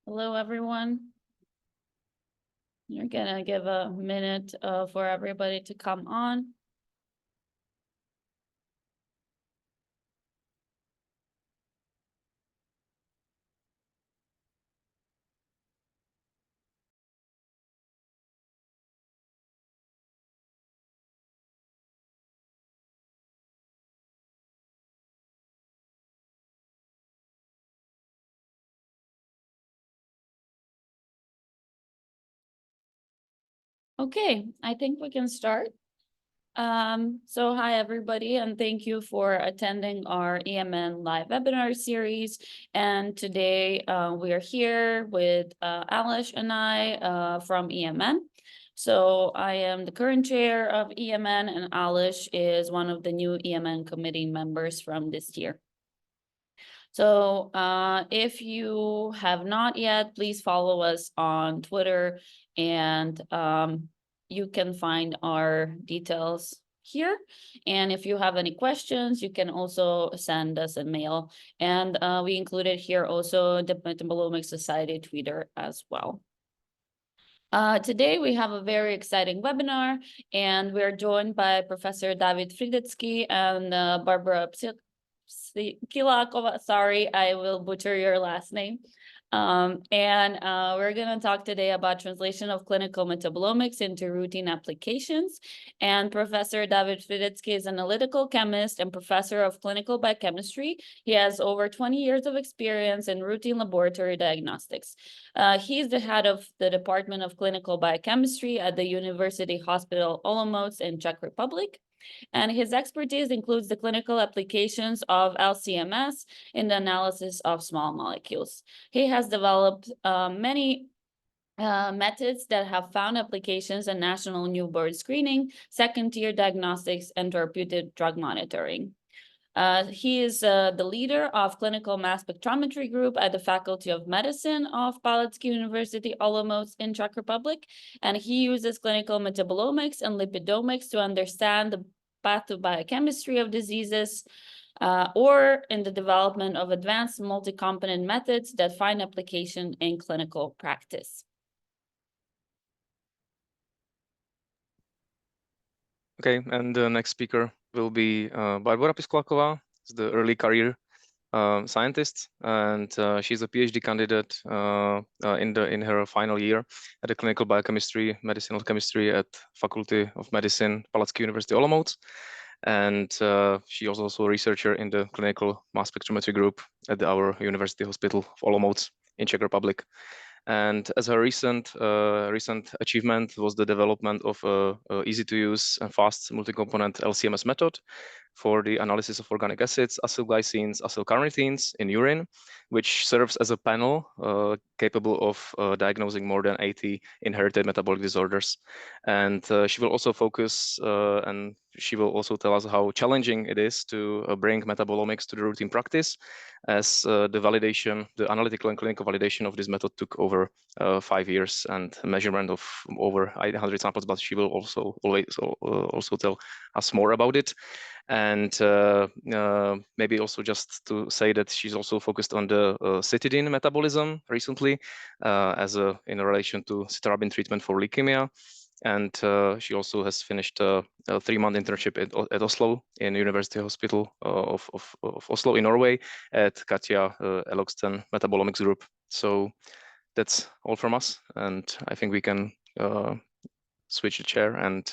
Hello, everyone. You're gonna give a minute for everybody to come on. Okay, I think we can start. So hi, everybody, and thank you for attending our EMN live webinar series. And today we are here with Alish and I from EMN. So I am the current chair of EMN, and Alish is one of the new EMN committee members from this year. So if you have not yet, please follow us on Twitter, and you can find our details here. And if you have any questions, you can also send us a mail. And we included here also the Metabolomics Society Twitter as well. Today we have a very exciting webinar, and we're joined by Professor David Friedecký and Barbora Piskláková. Sorry, I will butcher your last name. We're going to talk today about translation of clinical metabolomics into routine applications. And Professor David Friedecký is an analytical chemist and professor of clinical biochemistry. He has over 20 years of experience in routine laboratory diagnostics. He's the head of the Department of Clinical Biochemistry at the University Hospital Olomouc in Czech Republic. And his expertise includes the clinical applications of LC-MS in the analysis of small molecules. He has developed many methods that have found applications in national newborn screening, second-tier diagnostics, and therapeutic drug monitoring. He is the leader of clinical mass spectrometry group at the Faculty of Medicine of Piskláková University Olomouc in Czech Republic, and he uses clinical metabolomics and lipidomics to understand the pathobiochemistry of diseases, or in the development of advanced multi-component methods that find application in clinical practice. Okay, and the next speaker will be Barbora Piskláková, the early career scientist, and she's a PhD candidate in her final year at the clinical biochemistry, medicinal chemistry at Faculty of Medicine, Piskláková University Olomouc, and she was also a researcher in the clinical mass spectrometry group at our University Hospital of Olomouc in Czech Republic. And as her recent achievement was the development of a easy-to-use and fast multi-component LC-MS method for the analysis of organic acids, acylglycines, acylcarnitines in urine, which serves as a panel capable of diagnosing more than 80 inherited metabolic disorders. And she will also focus and she will also tell us how challenging it is to bring metabolomics to the routine practice, as the analytical and clinical validation of this method took over 5 years and measurement of over 800 samples, but she will also tell us more about it. And maybe also just to say that she's also focused on the cytidine metabolism recently in relation to cytarabine treatment for leukemia. And she also has finished a 3-month internship at Oslo in University Hospital of Oslo in Norway at Katja Elogsten Metabolomics Group. So that's all from us, and I think we can switch the chair, and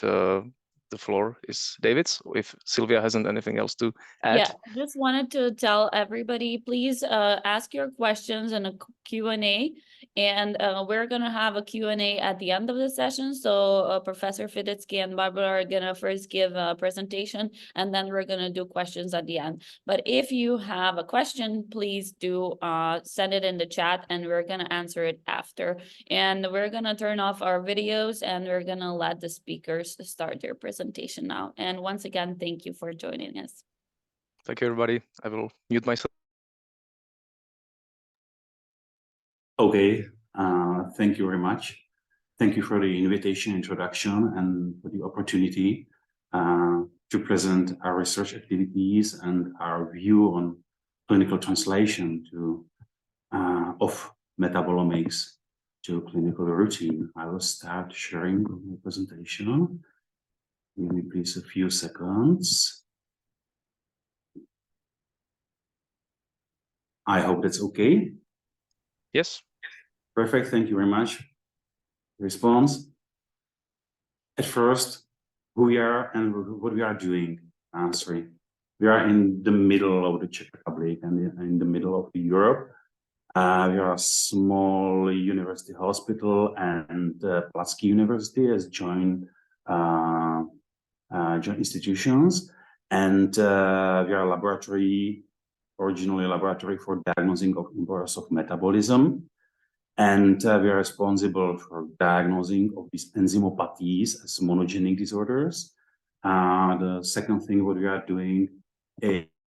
the floor is David's, if Sylvia hasn't anything else to add. Yeah, just wanted to tell everybody, please ask your questions in a Q&A, and we're going to have a Q&A at the end of the session. So Professor Friedecký and Barbara are going to first give a presentation, and then we're going to do questions at the end. But if you have a question, please do send it in the chat, and we're going to answer it after. And we're going to turn off our videos, and we're going to let the speakers start their presentation now. And once again, thank you for joining us. Thank you, everybody. I will mute myself. Okay, thank you very much. Thank you for the invitation, introduction, and for the opportunity to present our research activities and our view on clinical translation of metabolomics to clinical routine. I will start sharing my presentation. Give me please a few seconds. I hope that's okay. Yes. Perfect. Thank you very much. Response. At first, who we are and what we are doing. Sorry. We are in the middle of the Czech Republic and in the middle of Europe. We are a small university hospital, and Piskláková University has joined institutions, and we are a laboratory, originally a laboratory for diagnosing of imbalance of metabolism, and we are responsible for diagnosing of these enzymopathies as monogenic disorders. The second thing what we are doing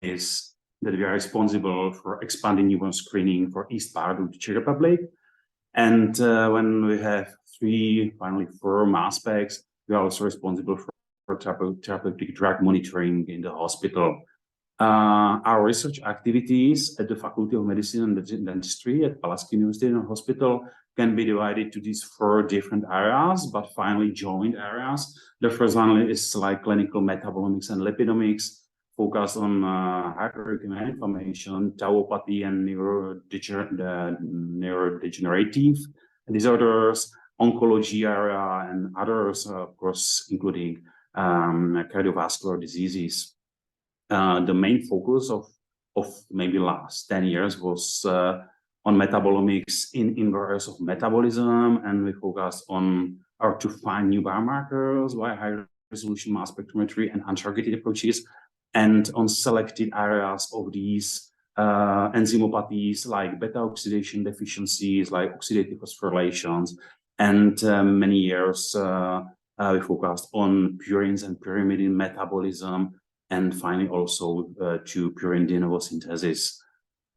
is that we are responsible for expanding newborn screening for east part of the Czech Republic. And when we have finally four aspects, we are also responsible for therapeutic drug monitoring in the hospital. Our research activities at the Faculty of Medicine and Dentistry at Piskláková University and Hospital can be divided to these four different areas, but finally joined areas. The first one is like clinical metabolomics and lipidomics, focus on hyperuricemia inflammation, tauopathy, and neurodegenerative disorders, oncology area, and others, of course, including cardiovascular diseases. The main focus of maybe last 10 years was on metabolomics in areas of metabolism, and we focused on how to find new biomarkers by high-resolution mass spectrometry and untargeted approaches, and on selected areas of these enzymopathies like beta oxidation deficiencies, like oxidative phosphorylations, and many years we focused on purines and pyrimidine metabolism, and finally also to purine de novo synthesis.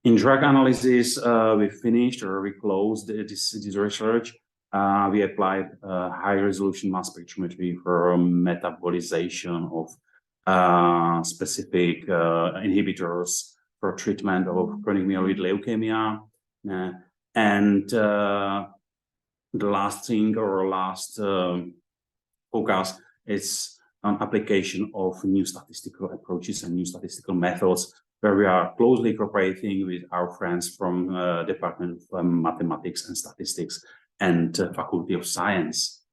In drug analysis, we finished or we closed this research. We applied high-resolution mass spectrometry for metabolization of specific inhibitors for treatment of chronic myeloid leukemia. And the last thing or last focus is on application of new statistical approaches and new statistical methods, where we are closely cooperating with our friends from Department of Mathematics and Statistics and Faculty of Science.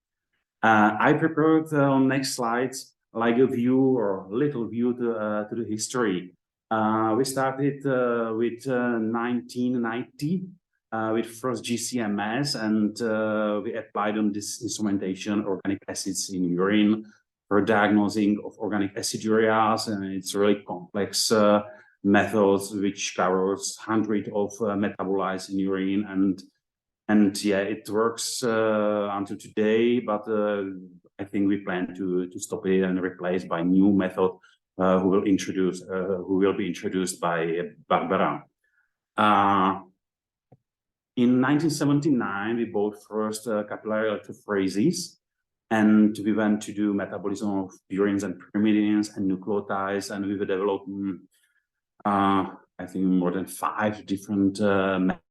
I prepared on next slides like a view or little view to the history. We started with 1990 with first GCMS, and we applied on this instrumentation organic acids in urine for diagnosing of organic acidurias, and it's really complex methods which covers hundreds of metabolites in urine, and yeah, it works until today, but I think we plan to stop it and replace by new method who will be introduced by Barbora. In 1979, we bought first capillary electrophoresis, and we went to do metabolism of purines and pyrimidines and nucleotides, and we were developing, I think, more than 5 different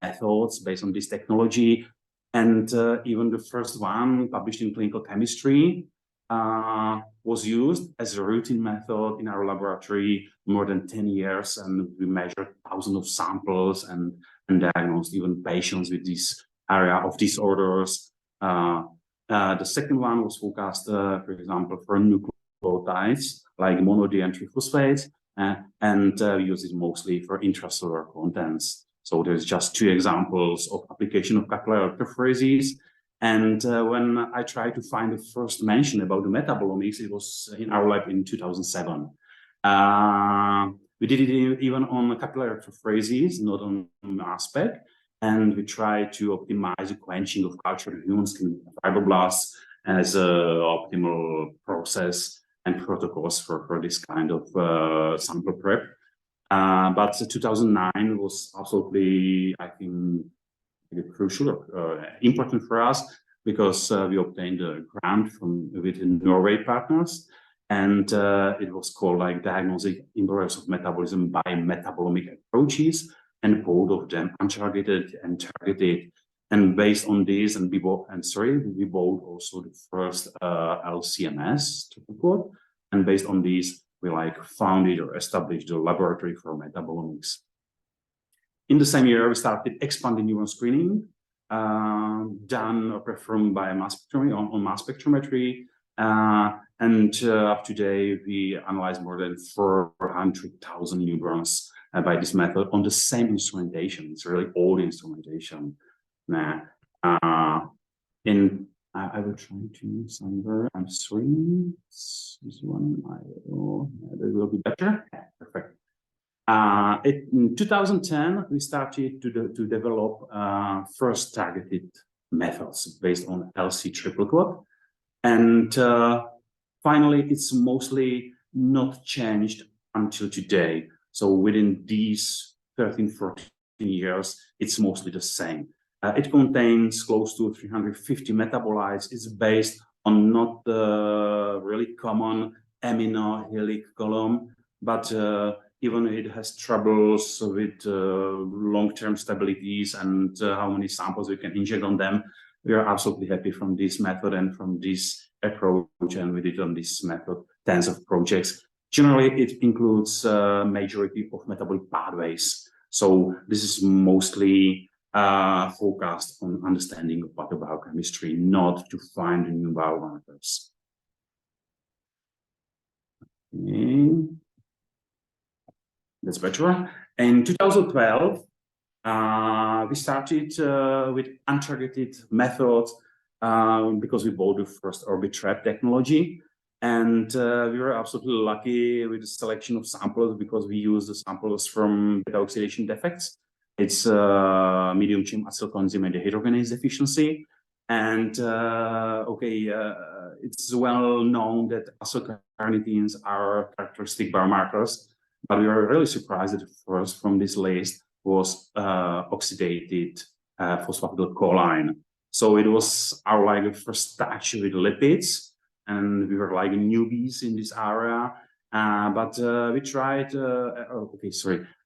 methods based on this technology. And even the first one, published in Clinical Chemistry, was used as a routine method in our laboratory more than 10 years, and we measured thousands of samples and diagnosed even patients with this area of disorders. The second one was focused, for example, for nucleotides like mono-D and triphosphates, and we use it mostly for intracellular contents. So there's just 2 examples of application of capillary electrophoresis. And when I tried to find the first mention about the metabolomics, it was in our lab in 2007. We did it even on capillary electrophoresis, not on aspect. And we tried to optimize the quenching of cultured human skin fibroblasts as an optimal process and protocols for this kind of sample prep. But 2009 was absolutely, I think, crucial or important for us, because we obtained a grant with Norway partners, and it was called like diagnosing imbalance of metabolism by metabolomic approaches. and both of them untargeted and targeted. And based on this, and we bought also the first LCMS report. And based on this, we founded or established the laboratory for metabolomics. In the same year, we started expanding neuron screening, done or performed by mass spectrometry on mass spectrometry. And up to date, we analyze more than 400,000 neurons by this method on the same instrumentation. It's really old instrumentation. I will try to use somewhere. I'm sorry. This one, that will be better. Yeah, perfect. In 2010, we started to develop first targeted methods based on LC triple quad. And finally, it's mostly not changed until today. So within these 13, 14 years, it's mostly the same. It contains close to 350 metabolites. It's based on not the really common amino helic column, but even it has troubles with long-term stabilities and how many samples we can inject on them. We are absolutely happy from this method and from this approach, and we did on this method tens of projects. Generally, it includes majority of metabolic pathways. So this is mostly focused on understanding of pathobiochemistry, not to find new biomarkers. Okay. That's better. In 2012, we started with untargeted methods because we bought the first orbit trap technology. And we were absolutely lucky with the selection of samples because we used the samples from beta oxidation defects. It's medium chain acetylcoenzyme dehydrogenase deficiency. And it's well known that acylcarnitines are characteristic biomarkers. But we were really surprised that the first from this list was oxidated phosphatidylcholine. So it was our first touch with lipids, and we were newbies in this area. But we tried.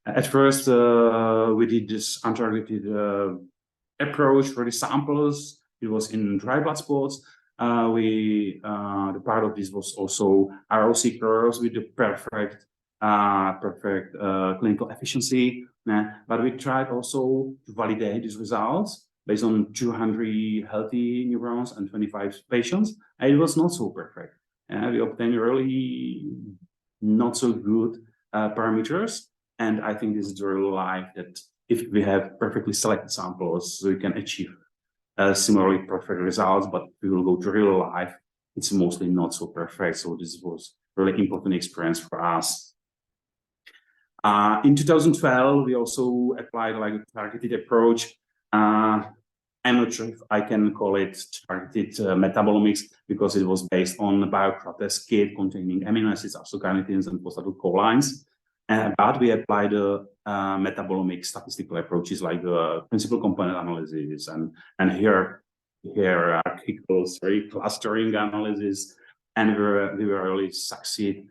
At first, we did this untargeted approach for the samples. It was in dry blood spots. The part of this was also ROC curves with the perfect clinical efficiency. But we tried also to validate these results based on 200 healthy neurons and 25 patients. And it was not so perfect. We obtained really not so good parameters. And I think this is the real life that if we have perfectly selected samples, we can achieve similarly perfect results. But if we will go to real life, it's mostly not so perfect. So this was really important experience for us. In 2012, we also applied a targeted approach. I'm not sure if I can call it targeted metabolomics because it was based on a Biocrates kit containing amino acids, acylcarnitines, and phosphatidylcholines. But we applied metabolomic statistical approaches like the principal component analysis and hierarchical clustering analysis. And we were really succeed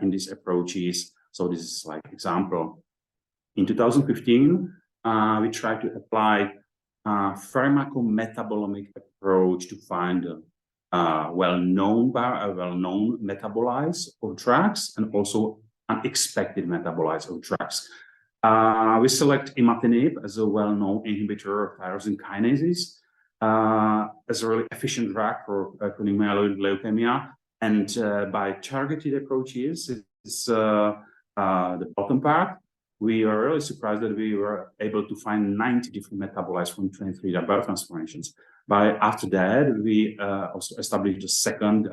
in these approaches. So this is example. In 2015, we tried to apply a pharmacometabolomic approach to find well-known metabolites of drugs and also unexpected metabolites of drugs. We select imatinib as a well-known inhibitor of tyrosine kinases as a really efficient drug for chronic myeloid leukemia. And by targeted approaches, it's the bottom part. We are really surprised that we were able to find 90 different metabolites from 23 biotransformations. But after that, we also established a second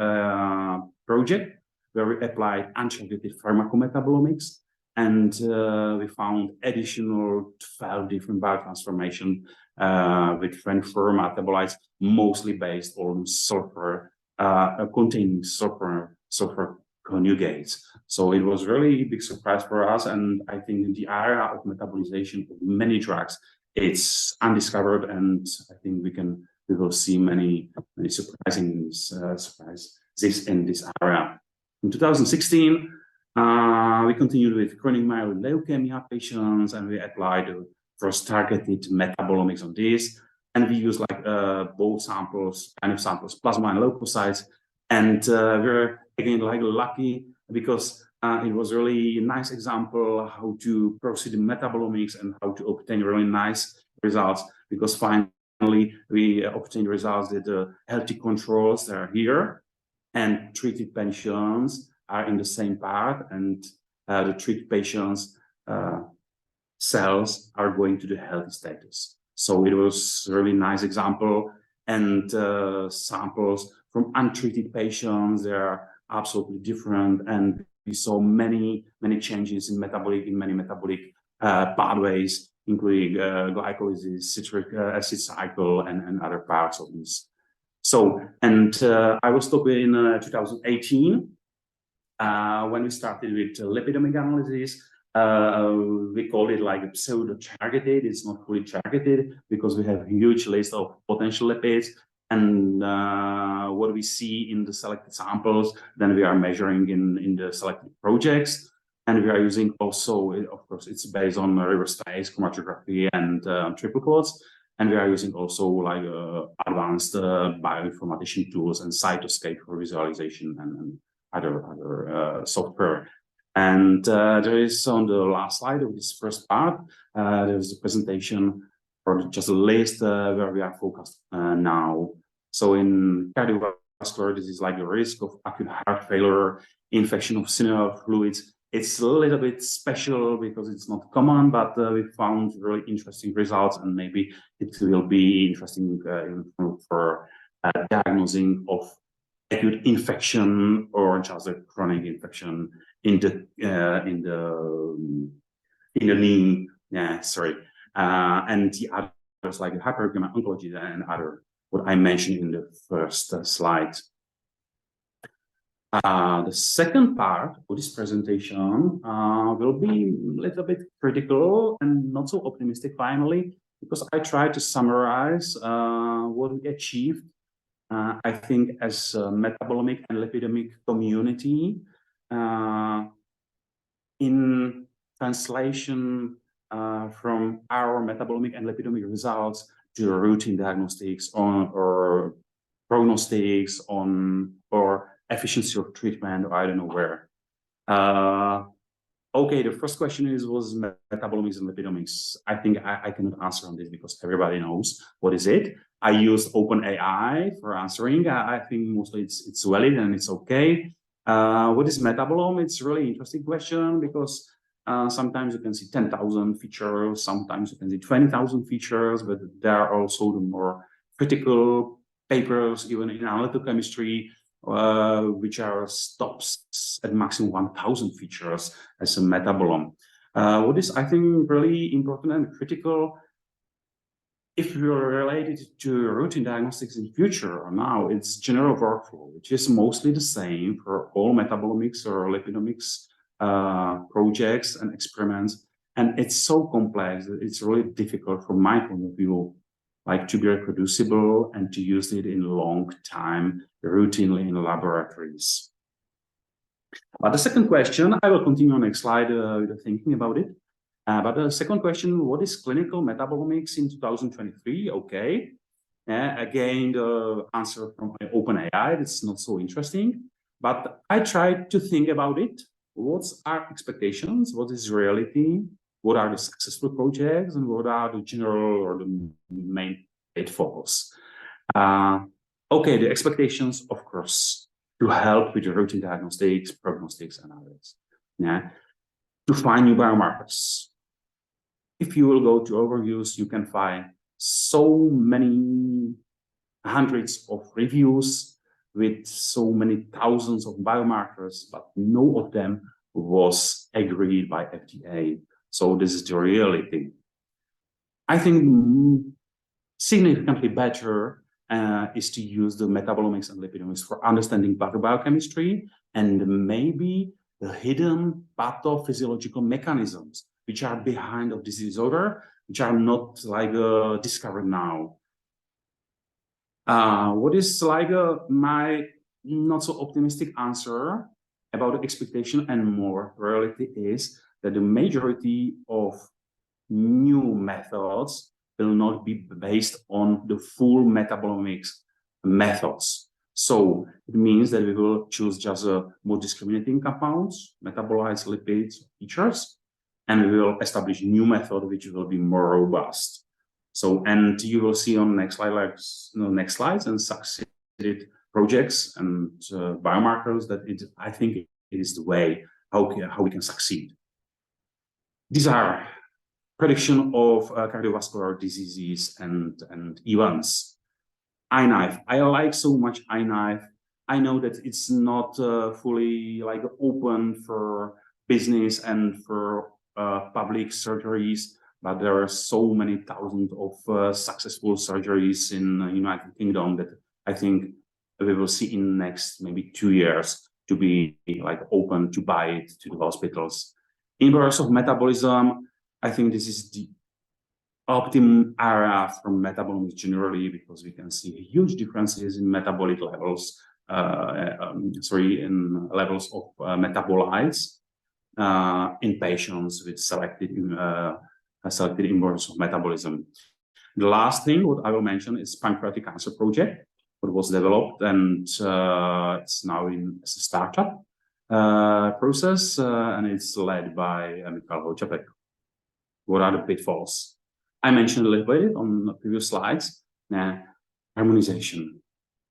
project where we applied untargeted pharmacometabolomics, and we found additional 12 different biotransformations with 24 metabolites, mostly based on sulfur, containing sulfur conjugates. So it was really a big surprise for us, and I think in the area of metabolization of many drugs, it's undiscovered, and I think we will see many surprises in this area. In 2016, We continued with chronic myeloid leukemia patients, and we applied the first targeted metabolomics on this. And we use like both samples, kind of samples, plasma and leukocytes. And we're again like lucky because it was really a nice example how to proceed in metabolomics and how to obtain really nice results, because finally we obtained results that the healthy controls are here and treated patients are in the same part, and the treated patients cells are going to the healthy status. So it was a really nice example, and samples from untreated patients, they are absolutely different, and we saw many changes in many metabolic pathways, including glycolysis, citric acid cycle, and other parts of this. So, and I was talking in 2018 when we started with lipidomic analysis. We call it like pseudo-targeted. It's not fully targeted because we have a huge list of potential lipids, and what we see in the selected samples, then we are measuring in the selected projects. And we are using also, of course, it's based on reverse phase chromatography and triple quads. And we are using also like advanced bioinformatician tools and Cytoscape for visualization and other software. And there is on the last slide of this first part, there's a presentation or just a list where we are focused now. So in cardiovascular, this is like the risk of acute heart failure, infection of synovial fluids. It's a little bit special because it's not common, but we found really interesting results, and maybe it will be interesting for diagnosing of acute infection or just a chronic infection in the knee. Yeah, sorry. And the others like hypergamy oncology and other what I mentioned in the first slide. The second part of this presentation will be a little bit critical and not so optimistic finally, because I try to summarize what we achieved, I think, as a metabolomic and lipidomic community in translation from our metabolomic and lipidomic results to routine diagnostics on or prognostics on or efficiency of treatment, or I don't know where. Okay, the first question was metabolomics and lipidomics. I think I cannot answer on this because everybody knows what is it. I used OpenAI for answering. I think mostly it's valid and it's okay. What is metabolome? It's a really interesting question because sometimes you can see 10,000 features, sometimes you can see 20,000 features, but there are also the more critical papers, even in analytical chemistry, which are stops at maximum 1,000 features as a metabolome. What is, I think, really important and critical, if you're related to routine diagnostics in future or now, it's general workflow, which is mostly the same for all metabolomics or lipidomics projects and experiments. And it's so complex that it's really difficult from my point of view, like to be reproducible and to use it in a long time, routinely in laboratories. But the second question, I will continue on next slide with thinking about it. But the second question, what is clinical metabolomics in 2023? Okay. Again, the answer from OpenAI, it's not so interesting, but I tried to think about it. What's our expectations? What is reality? What are the successful projects and what are the general or the main focus? Okay, the expectations, of course, to help with the routine diagnostics, prognostics, and others. Yeah, to find new biomarkers. If you will go to overviews, you can find so many hundreds of reviews with so many thousands of biomarkers, but no of them was agreed by FDA. So this is the reality. I think significantly better is to use the metabolomics and lipidomics for understanding pathobiochemistry and maybe the hidden pathophysiological mechanisms which are behind of this disorder, which are not like discovered now. What is like my not so optimistic answer about the expectation and more. Reality is that the majority of new methods will not be based on the full metabolomics methods. So it means that we will choose just more discriminating compounds, metabolites, lipids, features, and we will establish new method which will be more robust. So, and you will see on next slide, like next slides, and succeeded projects and biomarkers that I think it is the way how we can succeed. These are prediction of cardiovascular diseases and events. iKnife, I like so much iKnife. I know that it's not fully like open for business and for public surgeries, but there are so many thousands of successful surgeries in the United Kingdom that I think we will see in the next maybe 2 years to be like open to buy it to the hospitals. Inverse of metabolism, I think this is the optimum area for metabolomics generally, because we can see huge differences in metabolic levels, in levels of metabolites in patients with selected inverse of metabolism. The last thing what I will mention is pancreatic cancer project, what was developed, and it's now in a startup process, and it's led by Michal Hočapek. What are the pitfalls? I mentioned a little bit on the previous slides, harmonization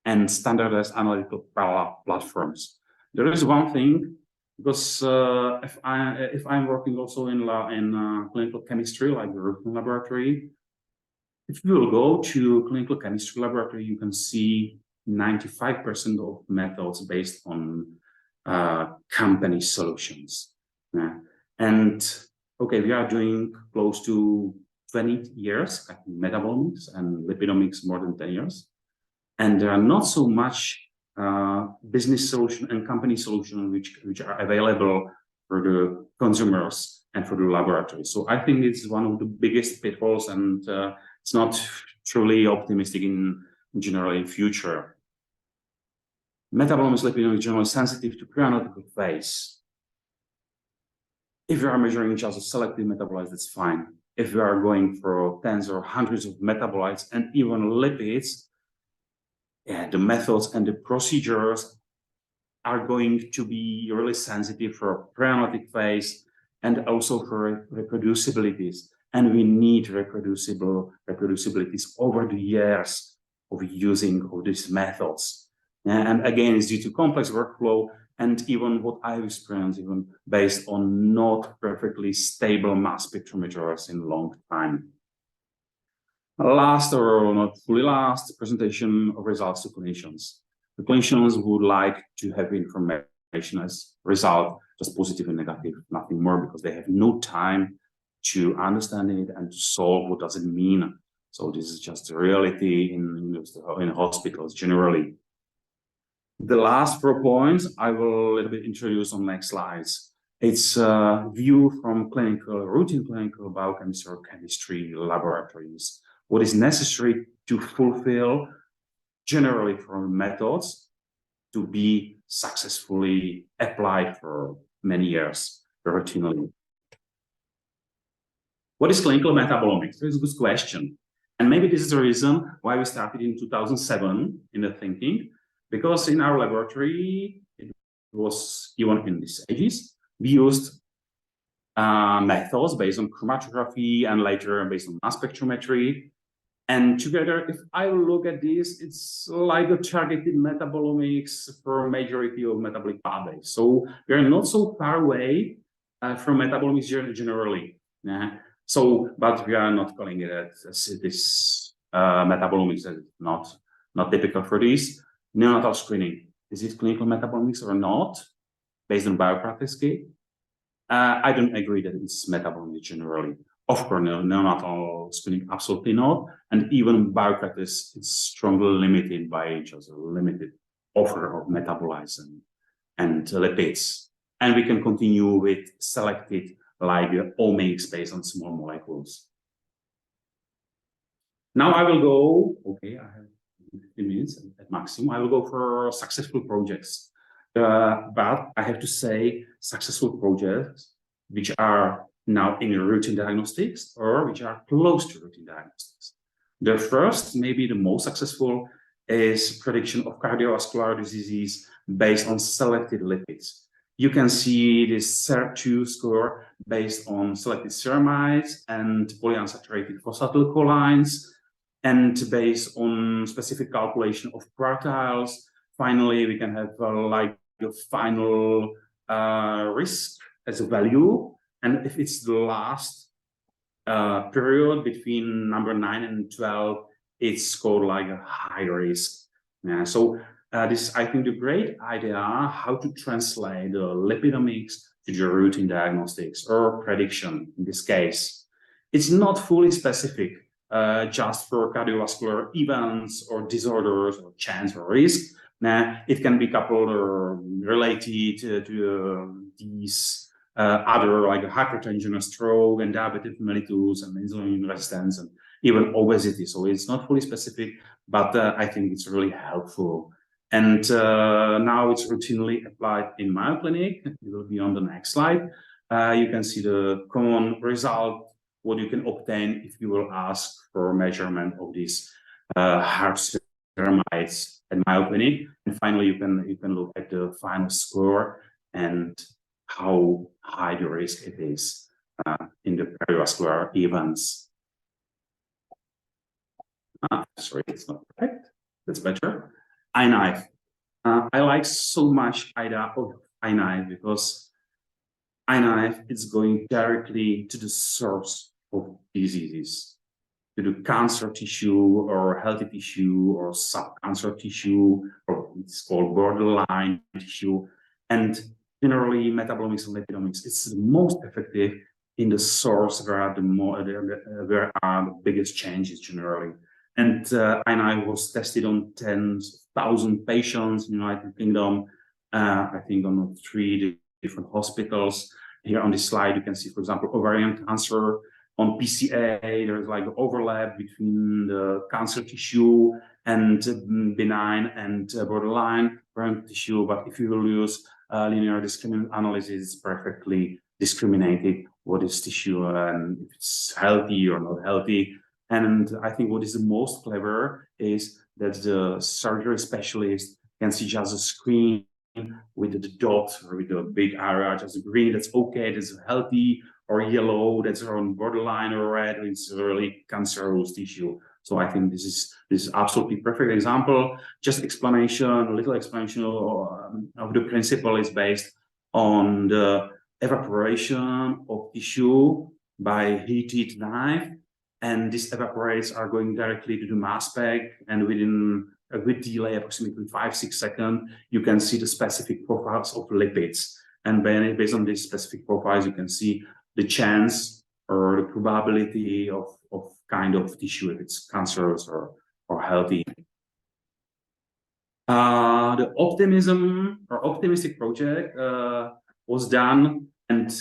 and standardized analytical platforms. There is one thing, because if I'm working also in clinical chemistry, like the routine laboratory, if you will go to clinical chemistry laboratory, you can see 95% of methods based on company solutions. And okay, we are doing close to 20 years, metabolomics and lipidomics more than 10 years. And there are not so much business solution and company solution which are available for the consumers and for the laboratory. So I think it's one of the biggest pitfalls, and it's not truly optimistic in general in future. Metabolomics lipidomics generally sensitive to pre-analytical phase. If you are measuring just a selective metabolites, that's fine. If you are going for tens or hundreds of metabolites and even lipids, the methods and the procedures are going to be really sensitive for pre-analytic phase and also for reproducibilities. And we need reproducibilities over the years of using of these methods. And again, it's due to complex workflow and even what I've experienced, even based on not perfectly stable mass spectrometers in a long time. Last, or not fully last, presentation of results to clinicians. The clinicians would like to have information as result, just positive and negative, nothing more, because they have no time to understand it and to solve what does it mean. So this is just a reality in hospitals generally. The last 4 points I will a little bit introduce on next slides. It's a view from routine clinical biochemistry or chemistry laboratories. What is necessary to fulfill generally for methods to be successfully applied for many years routinely. What is clinical metabolomics? This is a good question. And maybe this is the reason why we started in 2007 in the thinking, because in our laboratory, it was even in these ages, we used methods based on chromatography and later based on mass spectrometry. And together, if I look at this, it's like a targeted metabolomics for a majority of metabolic pathways. So we are not so far away from metabolomics generally. So, but we are not calling it this metabolomics. That is not typical for this. Neonatal screening. Is it clinical metabolomics or not? Based on Friedecký? I don't agree that it's metabolomics generally. Of course, neonatal screening, absolutely not. And even Friedecký is strongly limited by just a limited offer of metabolites and lipids. And we can continue with selected like omics based on small molecules. Now I will go, okay, I have 15 minutes at maximum. I will go for successful projects. But I have to say, successful projects which are now in routine diagnostics or which are close to routine diagnostics. The first, maybe the most successful, is prediction of cardiovascular diseases based on selected lipids. You can see this SER2 score based on selected ceramides and polyunsaturated phosphatidylcholines, and based on specific calculation of quartiles. Finally, we can have like the final risk as a value. And if it's the last period between number 9 and 12, it's called like a high risk. Yeah, so this is, I think, the great idea how to translate the lipidomics to the routine diagnostics or prediction in this case. It's not fully specific just for cardiovascular events or disorders or chance or risk. It can be coupled or related to these other like hypertension or stroke and diabetic mellitus and insulin resistance and even obesity. So it's not fully specific, but I think it's really helpful. And now it's routinely applied in my clinic. It will be on the next slide. You can see the common result, what you can obtain if you will ask for measurement of these heart ceramides at Mayo Clinic. And finally, you can look at the final score and how high the risk it is in the cardiovascular events. Sorry, it's not correct. That's better. iKnife. I like so much idea of iKnife because iKnife is going directly to the source of diseases, to the cancer tissue or healthy tissue or sub-cancer tissue, or it's called borderline tissue. And generally, metabolomics and lipidomics, it's the most effective in the source where are the biggest changes generally. And iKnife was tested on tens of thousands of patients in the United Kingdom, I think on 3 different hospitals. Here on this slide, you can see, for example, ovarian cancer. On PCA, there's like overlap between the cancer tissue and benign and borderline tissue. But if you will use linear discriminant analysis, it's perfectly discriminated what is tissue and if it's healthy or not healthy. And I think what is the most clever is that the surgery specialist can see just a screen with the dot or with the big area, just green, that's okay, that's healthy, or yellow, that's on borderline, or red, it's really cancerous tissue. So I think this is absolutely perfect example. Just explanation, a little explanation of the principle is based on the evaporation of tissue by heated knife. And these evaporates are going directly to the mass spec, and within a good delay, approximately 5-6 seconds, you can see the specific profiles of lipids. And based on these specific profiles, you can see the chance or the probability of kind of tissue, if it's cancerous or healthy. The optimistic project was done, and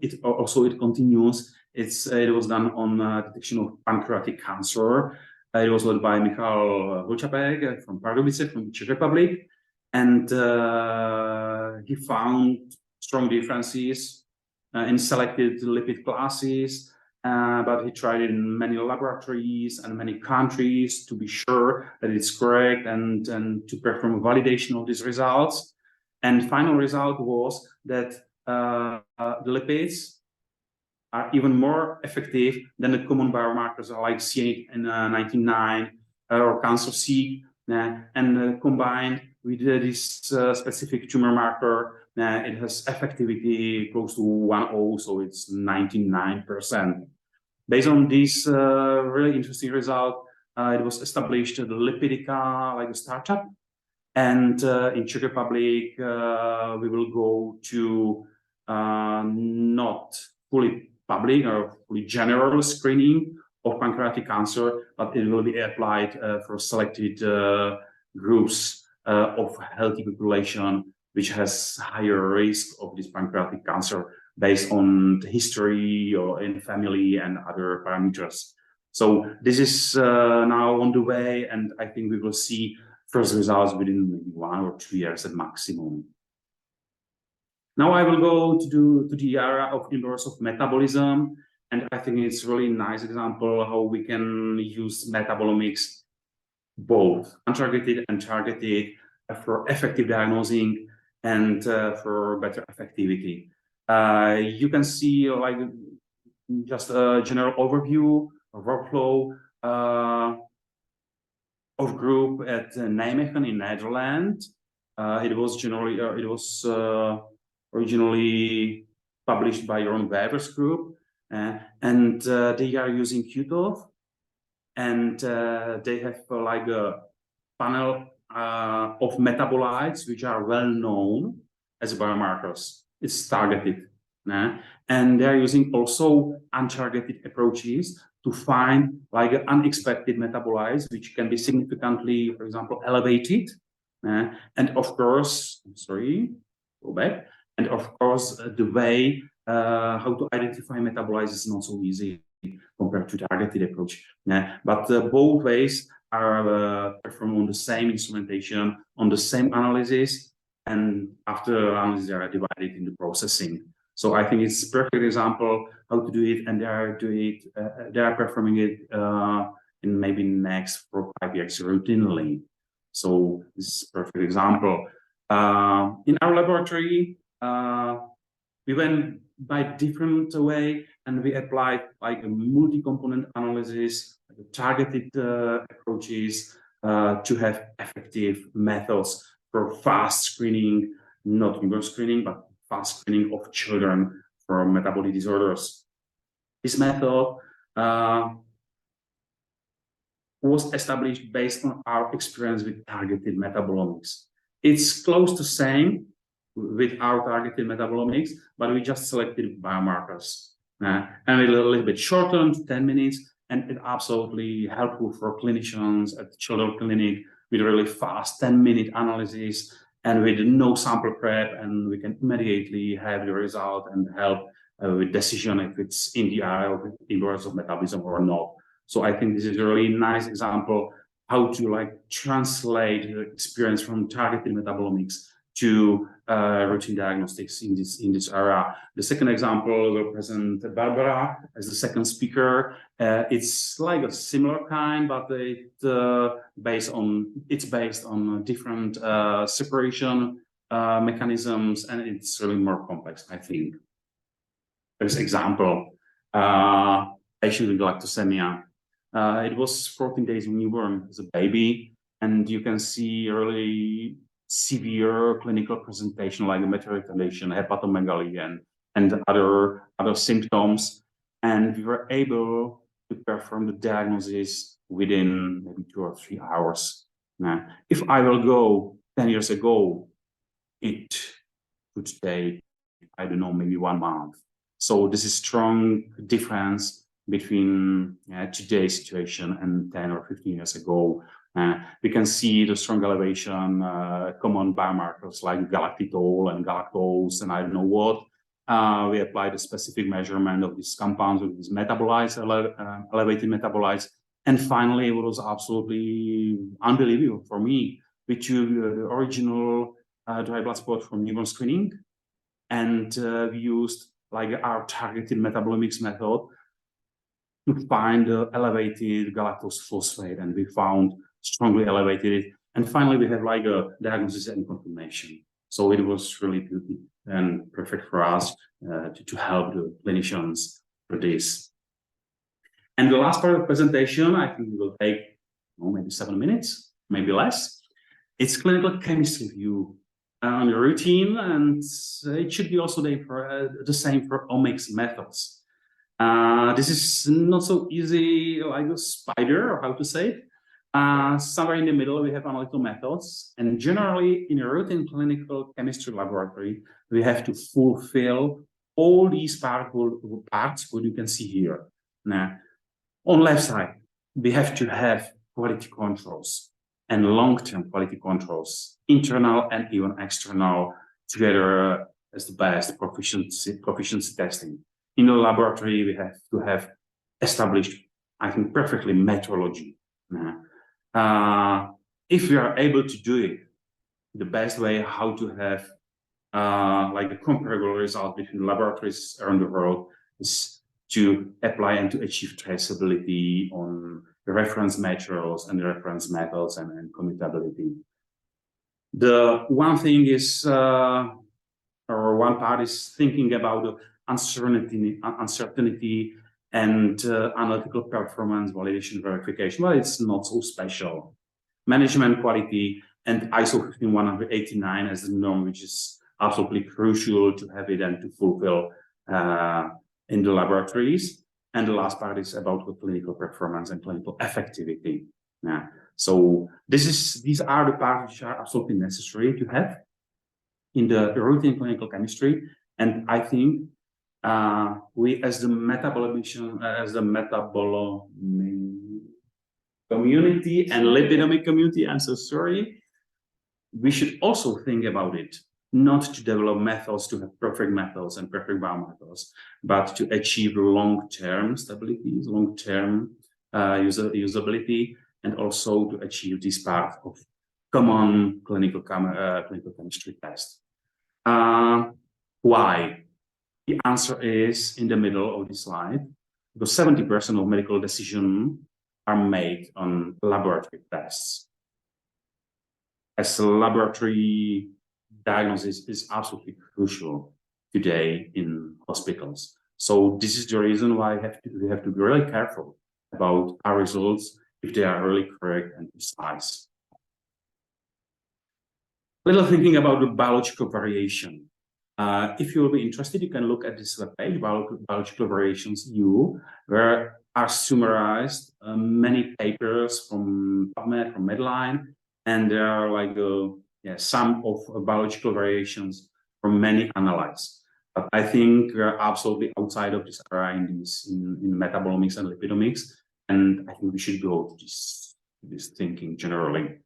it continues. It was done on detection of pancreatic cancer. It was led by Michal Vlčapek from Pardubice, from the Czech Republic. And he found strong differences in selected lipid classes, but he tried it in many laboratories and many countries to be sure that it's correct and to perform a validation of these results. And final result was that the lipids are even more effective than the common biomarkers like CA19-9 or cancer-seq, and combined with this specific tumor marker, it has effectivity close to 1.0, so it's 99%. Based on this really interesting result, it was established the Lipidica, like a startup, and in Czech Republic we will go to not fully public or fully general screening of pancreatic cancer, but it will be applied for selected groups of healthy population which has higher risk of this pancreatic cancer based on the history or in family and other parameters. So this is now on the way, and I think we will see first results within maybe 1 or 2 years at maximum. Now I will go to the area of inverse of metabolism, and I think it's really nice example how we can use metabolomics, both untargeted and targeted, for effective diagnosing and for better effectivity. You can see like just a general overview of workflow of group at Nijmegen in Netherlands. It was originally published by Jeroen Wijvers group, and they are using QTOF, and they have like a panel of metabolites which are well known as biomarkers. It's targeted, and they're using also untargeted approaches to find like unexpected metabolites which can be significantly, for example, elevated. And of course, go back. And of course, the way how to identify metabolites is not so easy compared to targeted approach. But both ways are performed on the same instrumentation, on the same analysis, and after analysis they are divided into processing. So I think it's a perfect example how to do it, and they are performing it in maybe next 4 or 5 years routinely. So this is a perfect example. In our laboratory, we went by different way, and we applied like a multi-component analysis, like targeted approaches to have effective methods for fast screening, not newborn screening, but fast screening of children for metabolic disorders. This method was established based on our experience with targeted metabolomics. It's close to same with our targeted metabolomics, but we just selected biomarkers. And a little bit shortened, 10 minutes, and it's absolutely helpful for clinicians at the children's clinic with really fast 10-minute analysis and with no sample prep, and we can immediately have the result and help with decision if it's in the area of inverse of metabolism or not. So I think this is a really nice example how to like translate the experience from targeted metabolomics to routine diagnostics in this area. The second example will present Barbora as the second speaker. It's like a similar kind, but it's based on different separation mechanisms, and it's really more complex, I think. There's example, patient with galactosemia. It was 14 days newborn as a baby, and you can see really severe clinical presentation like meteor retardation, hepatomegaly, and other symptoms. And we were able to perform the diagnosis within maybe 2 or 3 hours. If I will go 10 years ago, it would take, I don't know, maybe 1 month. So this is strong difference between today's situation and 10 or 15 years ago. We can see the strong elevation, common biomarkers like galactitol and galactose and I don't know what. We applied a specific measurement of these compounds with these metabolites, elevated metabolites. And finally, it was absolutely unbelievable for me. We took the original dry blood spot from newborn screening, and we used like our targeted metabolomics method to find the elevated galactose phosphate, and we found strongly elevated. And finally, we have like a diagnosis and confirmation. So it was really good and perfect for us to help the clinicians for this. And the last part of the presentation, I think it will take maybe 7 minutes, maybe less. It's clinical chemistry view on the routine, and it should be also the same for omics methods. This is not so easy like a spider, or how to say it. Somewhere in the middle, we have analytical methods. And generally, in a routine clinical chemistry laboratory, we have to fulfill all these parts, what you can see here. Now, on left side, we have to have quality controls and long-term quality controls, internal and even external, together as the best proficiency testing. In the laboratory, we have to have established, I think, perfectly metrology. If we are able to do it, the best way how to have like a comparable result between laboratories around the world is to apply and to achieve traceability on the reference materials and the reference methods and commutability. The one thing is, or one part is thinking about the uncertainty and analytical performance validation verification. Well, it's not so special. Management quality and ISO 15189 as the norm, which is absolutely crucial to have it and to fulfill in the laboratories. And the last part is about the clinical performance and clinical effectivity. Yeah. So these are the parts which are absolutely necessary to have in the routine clinical chemistry. And I think we, as the metabolomics, as the metabolomic community and lipidomic community, I'm so sorry, we should also think about it, not to develop methods to have perfect methods and perfect biomethods, but to achieve long-term stability, long-term usability, and also to achieve this part of common clinical chemistry test. Why? The answer is in the middle of the slide, because 70% of medical decisions are made on laboratory tests. As a laboratory diagnosis is absolutely crucial today in hospitals. So this is the reason why we have to be really careful about our results if they are really correct and precise. Little thinking about the biological variation. If you will be interested, you can look at this webpage, Biological Variations EU, where are summarized many papers from PubMed, from Medline, and there are like some of biological variations from many analyses. But I think we are absolutely outside of this area in metabolomics and lipidomics, and I think we should go to this thinking generally.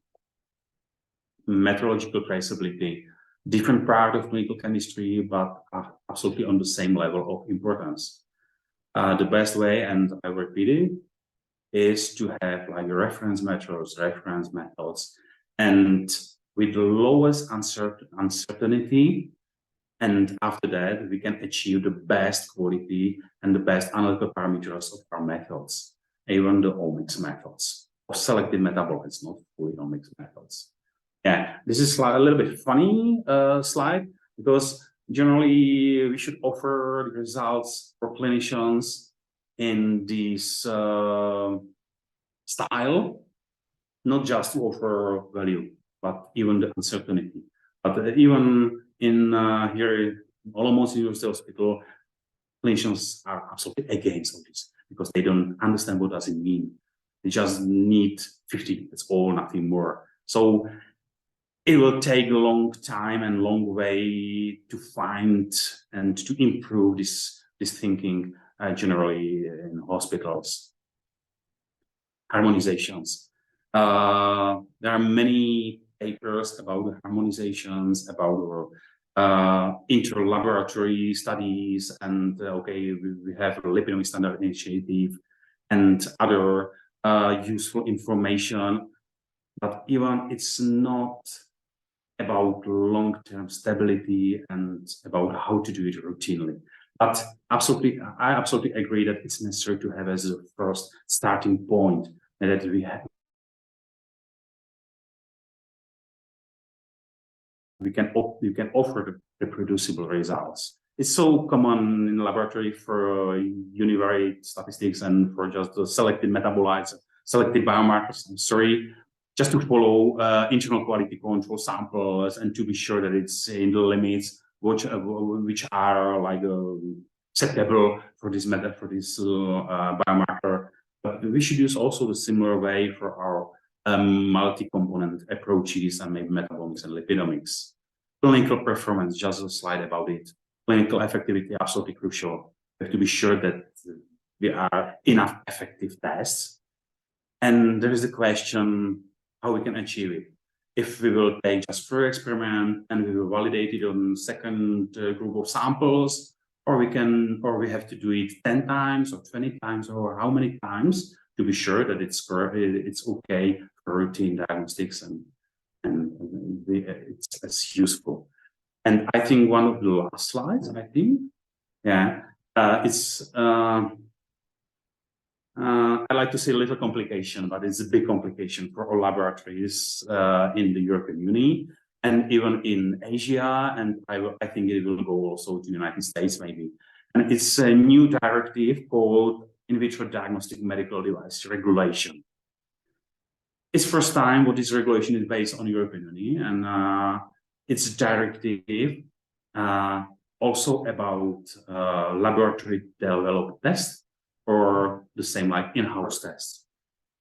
Metrological traceability, different part of clinical chemistry, but absolutely on the same level of importance. The best way, and I repeat it, is to have like reference methods, and with the lowest uncertainty, and after that we can achieve the best quality and the best analytical parameters of our methods, even the omics methods, or selected metabolites, not fully omics methods. Yeah, this is a little bit funny slide, because generally we should offer the results for clinicians in this style, not just to offer value, but even the uncertainty. But even in here, almost University Hospital, clinicians are absolutely against all this, because they don't understand what does it mean. They just need 50, that's all, nothing more. So it will take a long time and long way to find and to improve this thinking generally in hospitals. Harmonizations. There are many papers about the harmonizations, about inter-laboratory studies, and we have a lipidomic standard initiative and other useful information, but even it's not about long-term stability and about how to do it routinely. But I absolutely agree that it's necessary to have as a first starting point, and that we can offer the reproducible results. It's so common in laboratory for univariate statistics and for just the selected metabolites, selected biomarkers. I'm sorry, just to follow internal quality control samples and to be sure that it's in the limits which are like acceptable for this method, for this biomarker. But we should use also the similar way for our multi-component approaches and maybe metabolomics and lipidomics. Clinical performance, just a slide about it. Clinical effectivity, absolutely crucial. We have to be sure that there are enough effective tests. And there is the question how we can achieve it. If we will take just first experiment and we will validate it on second group of samples, or we have to do it 10 times or 20 times, or how many times to be sure that it's okay for routine diagnostics and it's useful. And I think one of the last slides, I think, yeah, it's, I like to say a little complication, but it's a big complication for all laboratories in the European Union and even in Asia, and I think it will go also to the United States maybe. And it's a new directive called In Vitro Diagnostic Medical Device Regulation. It's first time what this regulation is based on European Union, and it's a directive also about laboratory developed tests, or the same like in-house tests,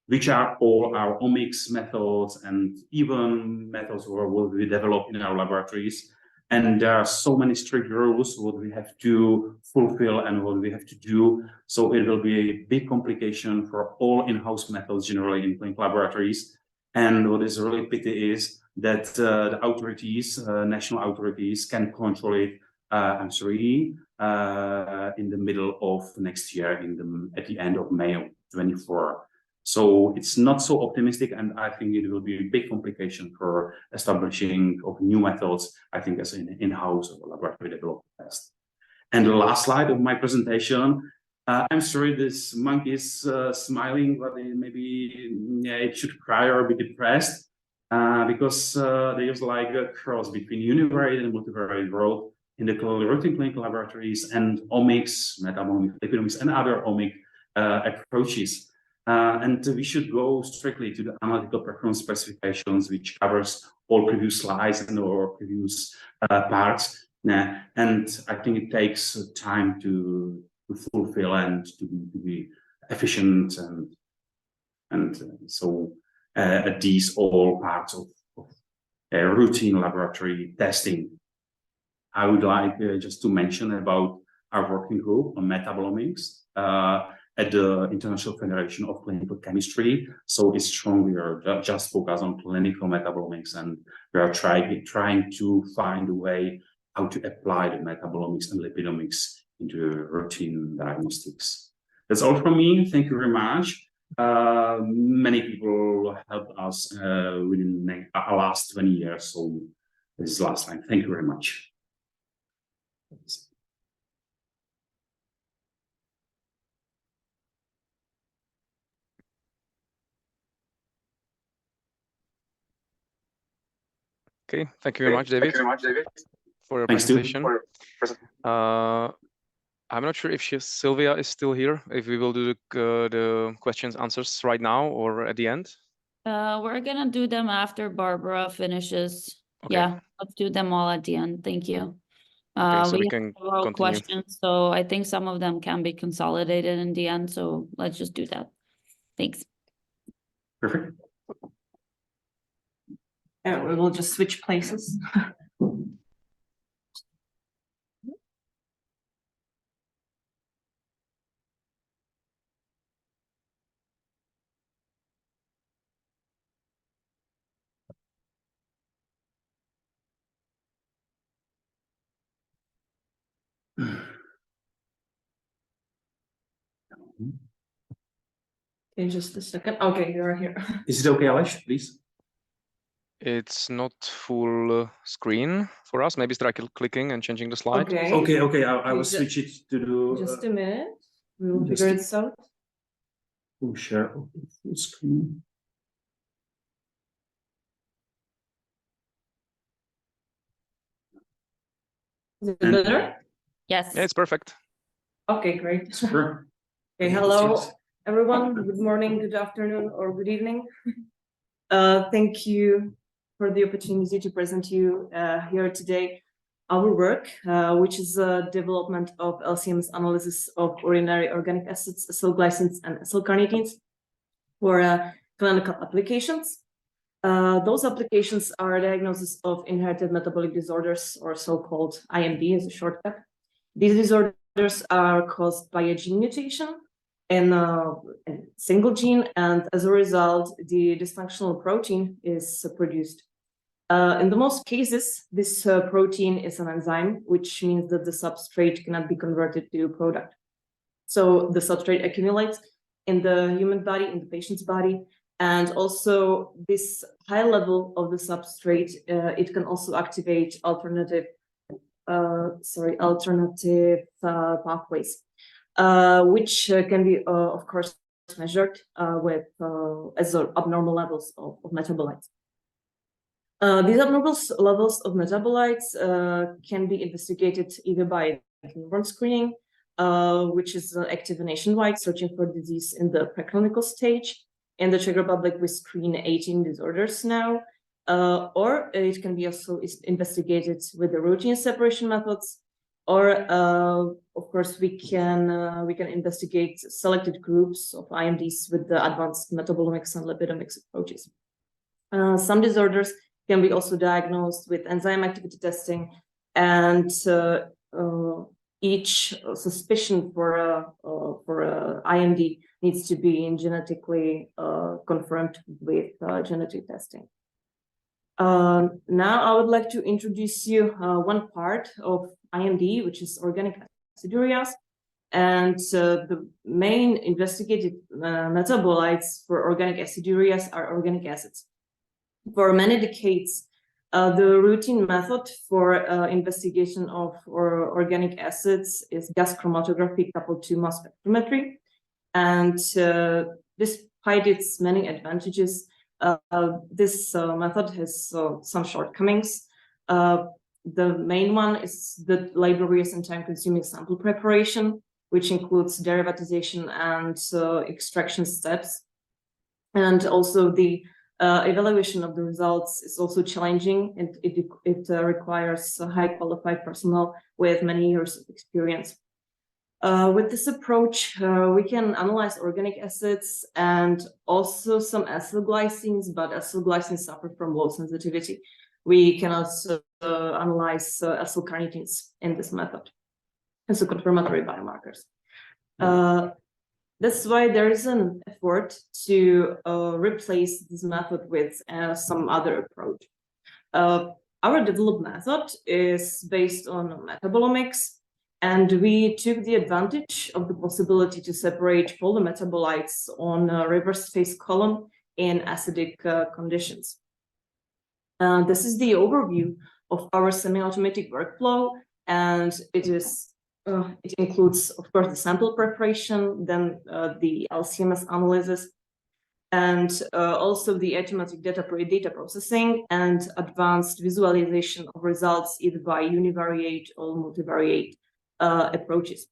which are all our omics methods and even methods what we develop in our laboratories. And there are so many strict rules what we have to fulfill and what we have to do. So it will be a big complication for all in-house methods generally in clinical laboratories. And what is really pity is that the authorities, national authorities, can control it. I'm sorry, in the middle of next year, at the end of May of 24. So it's not so optimistic, and I think it will be a big complication for establishing of new methods, I think, as an in-house or laboratory developed test. And the last slide of my presentation, I'm sorry, this monkey is smiling, but maybe it should cry or be depressed, because there's like a cross between univariate and multivariate world in the routine clinical laboratories and omics, metabolomics, lipidomics, and other omic approaches. And we should go strictly to the analytical performance specifications, which covers all previous slides and or previous parts. And I think it takes time to fulfill and to be efficient, and so these all parts of routine laboratory testing. I would like just to mention about our working group on metabolomics at the International Federation of Clinical Chemistry. So it's strong. We are just focused on clinical metabolomics, and we are trying to find a way how to apply the metabolomics and lipidomics into routine diagnostics. That's all from me. Thank you very much. Many people helped us within the last 20 years. So this is the last time. Thank you very much. Okay, thank you very much, David, for your presentation. I'm not sure if Sylvia is still here, if we will do the questions answers right now or at the end. We're gonna do them after Barbara finishes. Okay. Yeah, let's do them all at the end. Thank you. Okay, so we have can several continue. questions, so I think some of them can be consolidated in the end, so let's just do that. Thanks. Perfect. We will just switch places. Okay, just a second. Okay, you're here. Is it okay, Alex, please? It's not full screen for us. Maybe try clicking and changing the slide. Okay. Okay. I will switch it to the. Just a minute. We will just figure this out. Share full screen. Is it better? Yes. Yeah, it's perfect. Okay, great. Super. Okay, hello, everyone. Good morning, good afternoon, or good evening. Thank you for the opportunity to present you here today our work, which is the development of LCM's analysis of ordinary organic acids, acyl glycines, and acyl carnitines for clinical applications. Those applications are diagnosis of inherited metabolic disorders, or so-called IMD as a shortcut. These disorders are caused by a gene mutation in a single gene, and as a result, the dysfunctional protein is produced. In the most cases, this protein is an enzyme, which means that the substrate cannot be converted to a product. So the substrate accumulates in the human body, in the patient's body, and also this high level of the substrate, it can also activate alternative alternative pathways, which can be, of course, measured with as abnormal levels of metabolites. These abnormal levels of metabolites can be investigated either by newborn screening, which is active nationwide, searching for disease in the preclinical stage. In the Czech Republic, we screen 18 disorders now, or it can be also investigated with the routine separation methods, or of course we can investigate selected groups of IMDs with the advanced metabolomics and lipidomics approaches. Some disorders can be also diagnosed with enzyme activity testing, and each suspicion for a IMD needs to be genetically confirmed with genetic testing. Now I would like to introduce you one part of IMD, which is organic acidureas, and the main investigated metabolites for organic acidureas are organic acids. For many decades, the routine method for investigation of organic acids is gas chromatography coupled to mass spectrometry. And despite its many advantages, this method has some shortcomings. The main one is the laborious and time-consuming sample preparation, which includes derivatization and extraction steps. And also the evaluation of the results is also challenging, and it requires a high qualified personnel with many years of experience. With this approach, we can analyze organic acids and also some acylglycines, but acylglycines suffer from low sensitivity. We can also analyze acylcarnitines in this method as a confirmatory biomarkers. That's why there is an effort to replace this method with some other approach. Our developed method is based on metabolomics, and we took the advantage of the possibility to separate polymetabolites on a reverse phase column in acidic conditions. This is the overview of our semi-automatic workflow, and it includes, of course, the sample preparation, then the LCMS analysis, and also the automatic data processing and advanced visualization of results either by univariate or multivariate approaches.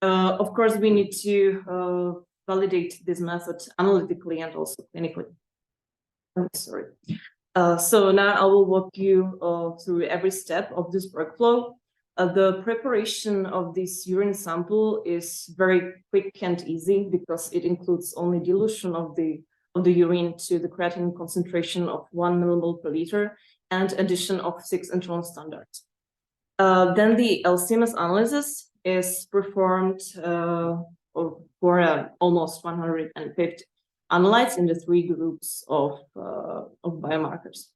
Of course, we need to validate this method analytically and also clinically. I'm sorry. So now I will walk you through every step of this workflow. The preparation of this urine sample is very quick and easy because it includes only dilution of the urine to the creatinine concentration of 1 millimole per liter and addition of 6 internal standards. Then the LCMS analysis is performed for almost 150 analytes in the 3 groups of biomarkers.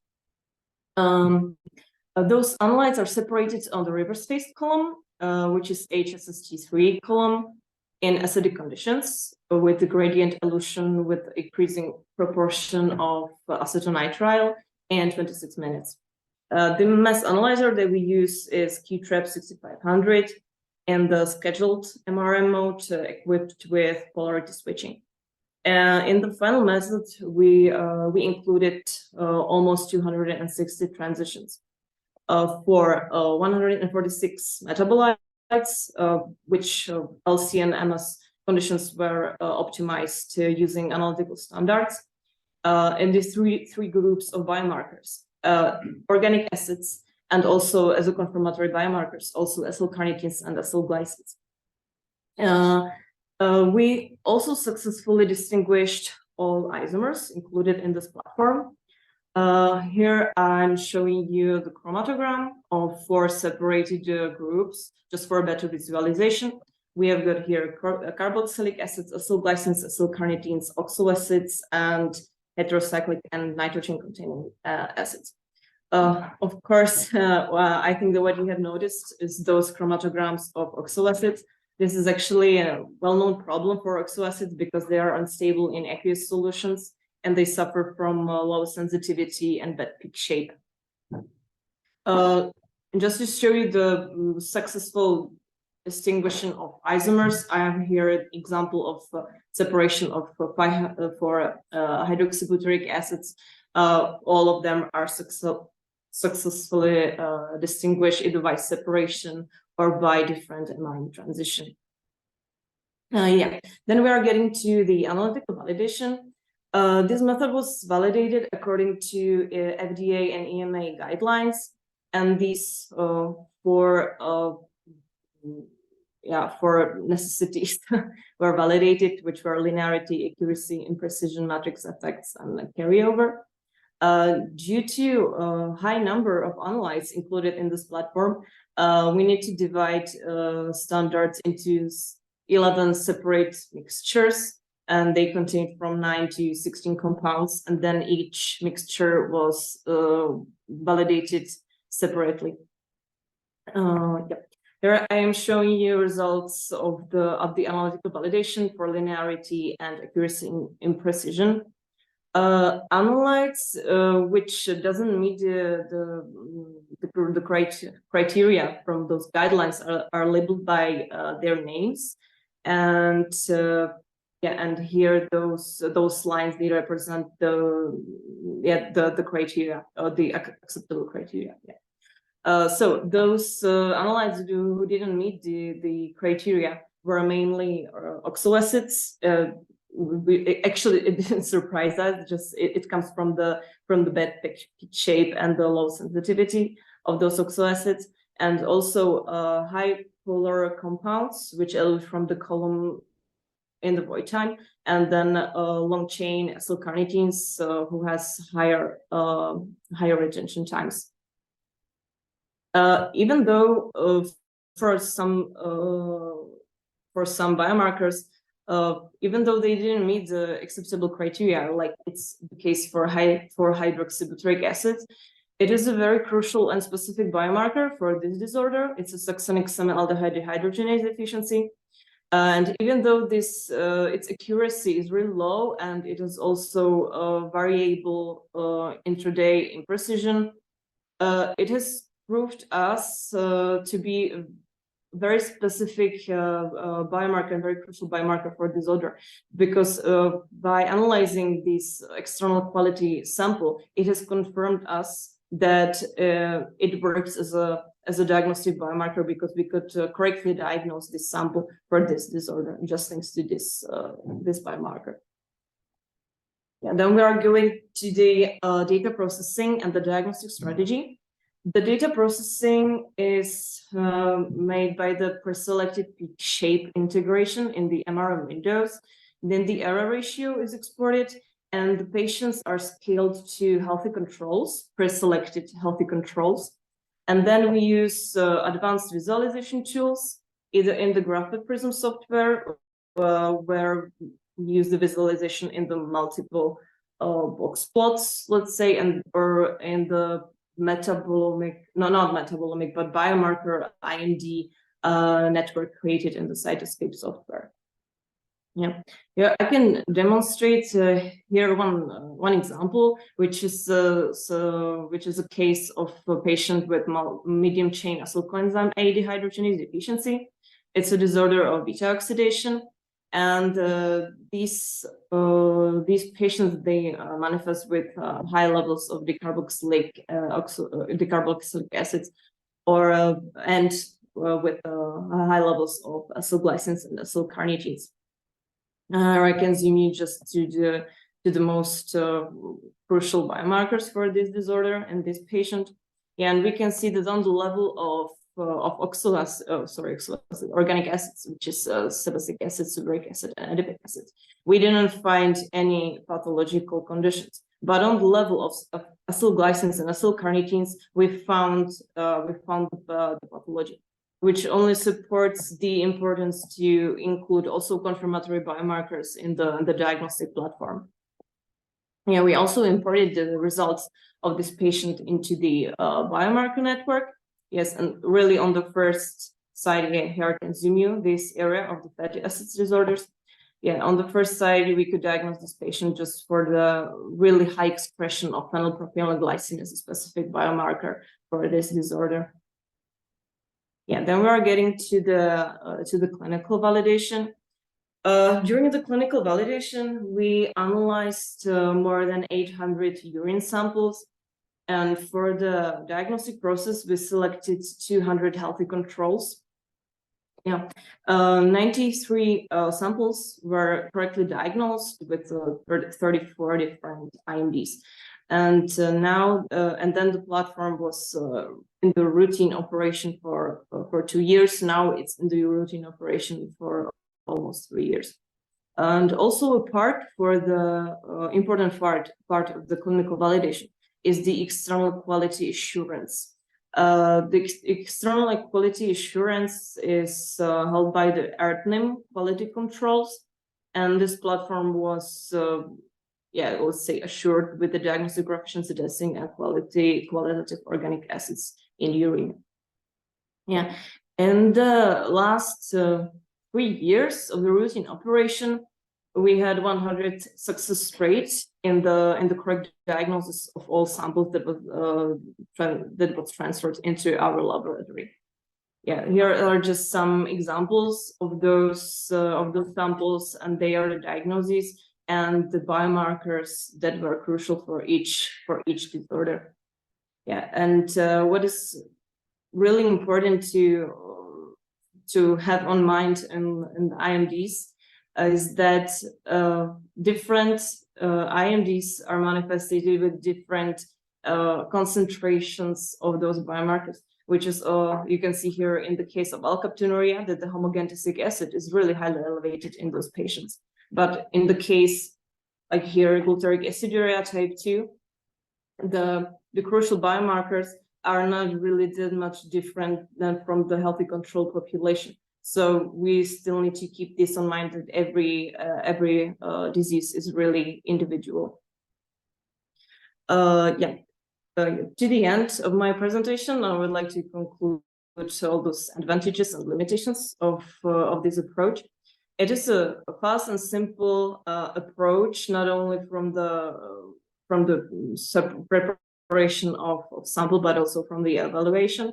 Those analytes are separated on the reverse phase column, which is HSST3 column, in acidic conditions with the gradient elution with increasing proportion of acetonitrile and 26 minutes. The mass analyzer that we use is QTRAP 6500 and the scheduled MRM mode equipped with polarity switching. In the final method, we included almost 260 transitions. For 146 metabolites, which LC and MS conditions were optimized using analytical standards, in these three groups of biomarkers, organic acids, and also as a confirmatory biomarkers, also acylcarnitines and acylglycines. We also successfully distinguished all isomers included in this platform. Here I'm showing you the chromatogram of 4 separated groups, just for a better visualization. We have got here carboxylic acids, acylglycines, acylcarnitines, oxaloacids, and heterocyclic and nitrogen-containing acids. Of course, I think that what you have noticed is those chromatograms of oxaloacids. This is actually a well-known problem for oxaloacids because they are unstable in aqueous solutions, and they suffer from low sensitivity and bad peak shape. And just to show you the successful distinguishing of isomers, I have here an example of separation of hydroxybutyric acids. All of them are successfully distinguished either by separation or by different amine transition. Yeah, then we are getting to the analytical validation. This method was validated according to FDA and EMA guidelines, and these for necessities were validated, which were linearity, accuracy, imprecision, matrix effects, and carryover. Due to high number of analytes included in this platform, we need to divide standards into 11 separate mixtures, and they contained from 9 to 16 compounds, and then each mixture was validated separately. Here I am showing you results of the analytical validation for linearity and accuracy and imprecision. Analytes which doesn't meet the criteria from those guidelines are labeled by their names, and and here those lines, they represent the criteria or the acceptable criteria. So those analytes who didn't meet the criteria were mainly oxaloacids. Actually, it didn't surprise us. Just it comes from the bad pitch shape and the low sensitivity of those oxaloacids, and also high polar compounds, which elute from the column in the void time, and then long chain acyl carnitines, who has higher retention times. Even though for some biomarkers, even though they didn't meet the acceptable criteria, like it's the case for hydroxybutyric acid, it is a very crucial and specific biomarker for this disorder. It's a succinic semialdehyde dehydrogenase deficiency. And even though this its accuracy is really low, and it is also variable intraday imprecision, it has proved us to be a very specific biomarker and very crucial biomarker for disorder, because by analyzing this external quality sample, it has confirmed us that it works as a diagnostic biomarker, because we could correctly diagnose this sample for this disorder just thanks to this this biomarker. And then we are going to the data processing and the diagnostic strategy. The data processing is made by the preselected peak shape integration in the MRM windows. Then the error ratio is exported, and the patients are scaled to healthy controls, preselected healthy controls. And then we use advanced visualization tools, either in the Graphic Prism software, where we use the visualization in the multiple box plots, let's say, and or in the metabolomic, no, not metabolomic, but biomarker IND network created in the Cytoscape software. Yeah, I can demonstrate here one example, which is a case of a patient with medium chain acyl coenzyme A dehydrogenase deficiency. It's a disorder of beta oxidation, and these patients, they manifest with high levels of decarboxylic acids, or and with high levels of acylglycines and acyl carnitines. I can zoom you just to the most crucial biomarkers for this disorder and this patient. And we can see that on the level of organic acids, which is sebacic acid, subric acid, and adipic acid, we didn't find any pathological conditions. But on the level of acylglycines and acyl carnitines, we found the pathology, which only supports the importance to include also confirmatory biomarkers in the diagnostic platform. Yeah, we also imported the results of this patient into the biomarker network. Yes, and really on the first side, again, here I can zoom you this area of the fatty acids disorders. Yeah, on the first side, we could diagnose this patient just for the really high expression of phenylpropionylglycine as a specific biomarker for this disorder. Yeah, then we are getting to the clinical validation. During the clinical validation, we analyzed more than 800 urine samples. And for the diagnostic process, we selected 200 healthy controls. Yeah, 93 samples were correctly diagnosed with 34 different IMDs. And and then the platform was in the routine operation for 2 years. Now it's in the routine operation for almost 3 years. And also a part for the important part of the clinical validation is the external quality assurance. The external quality assurance is held by the ERTNIM quality controls, and this platform was, let's say, assured with the diagnostic coefficients testing and qualitative organic acids in urine. Yeah, and the last 3 years of the routine operation, we had 100 success rates in the correct diagnosis of all samples that was transferred into our laboratory. Yeah, here are just some examples of those samples, and they are the diagnoses and the biomarkers that were crucial for each disorder. Yeah, and what is really important to have on mind in the IMDs is that different IMDs are manifested with different concentrations of those biomarkers, which is, you can see here in the case of alkaptonuria, that the homogantisic acid is really highly elevated in those patients. But in the case, like here, glutaric aciduria type 2, the crucial biomarkers are not really that much different than from the healthy control population. So we still need to keep this in mind, that every disease is really individual. To the end of my presentation, I would like to conclude all those advantages and limitations of this approach. It is a fast and simple approach, not only from the preparation of sample, but also from the evaluation,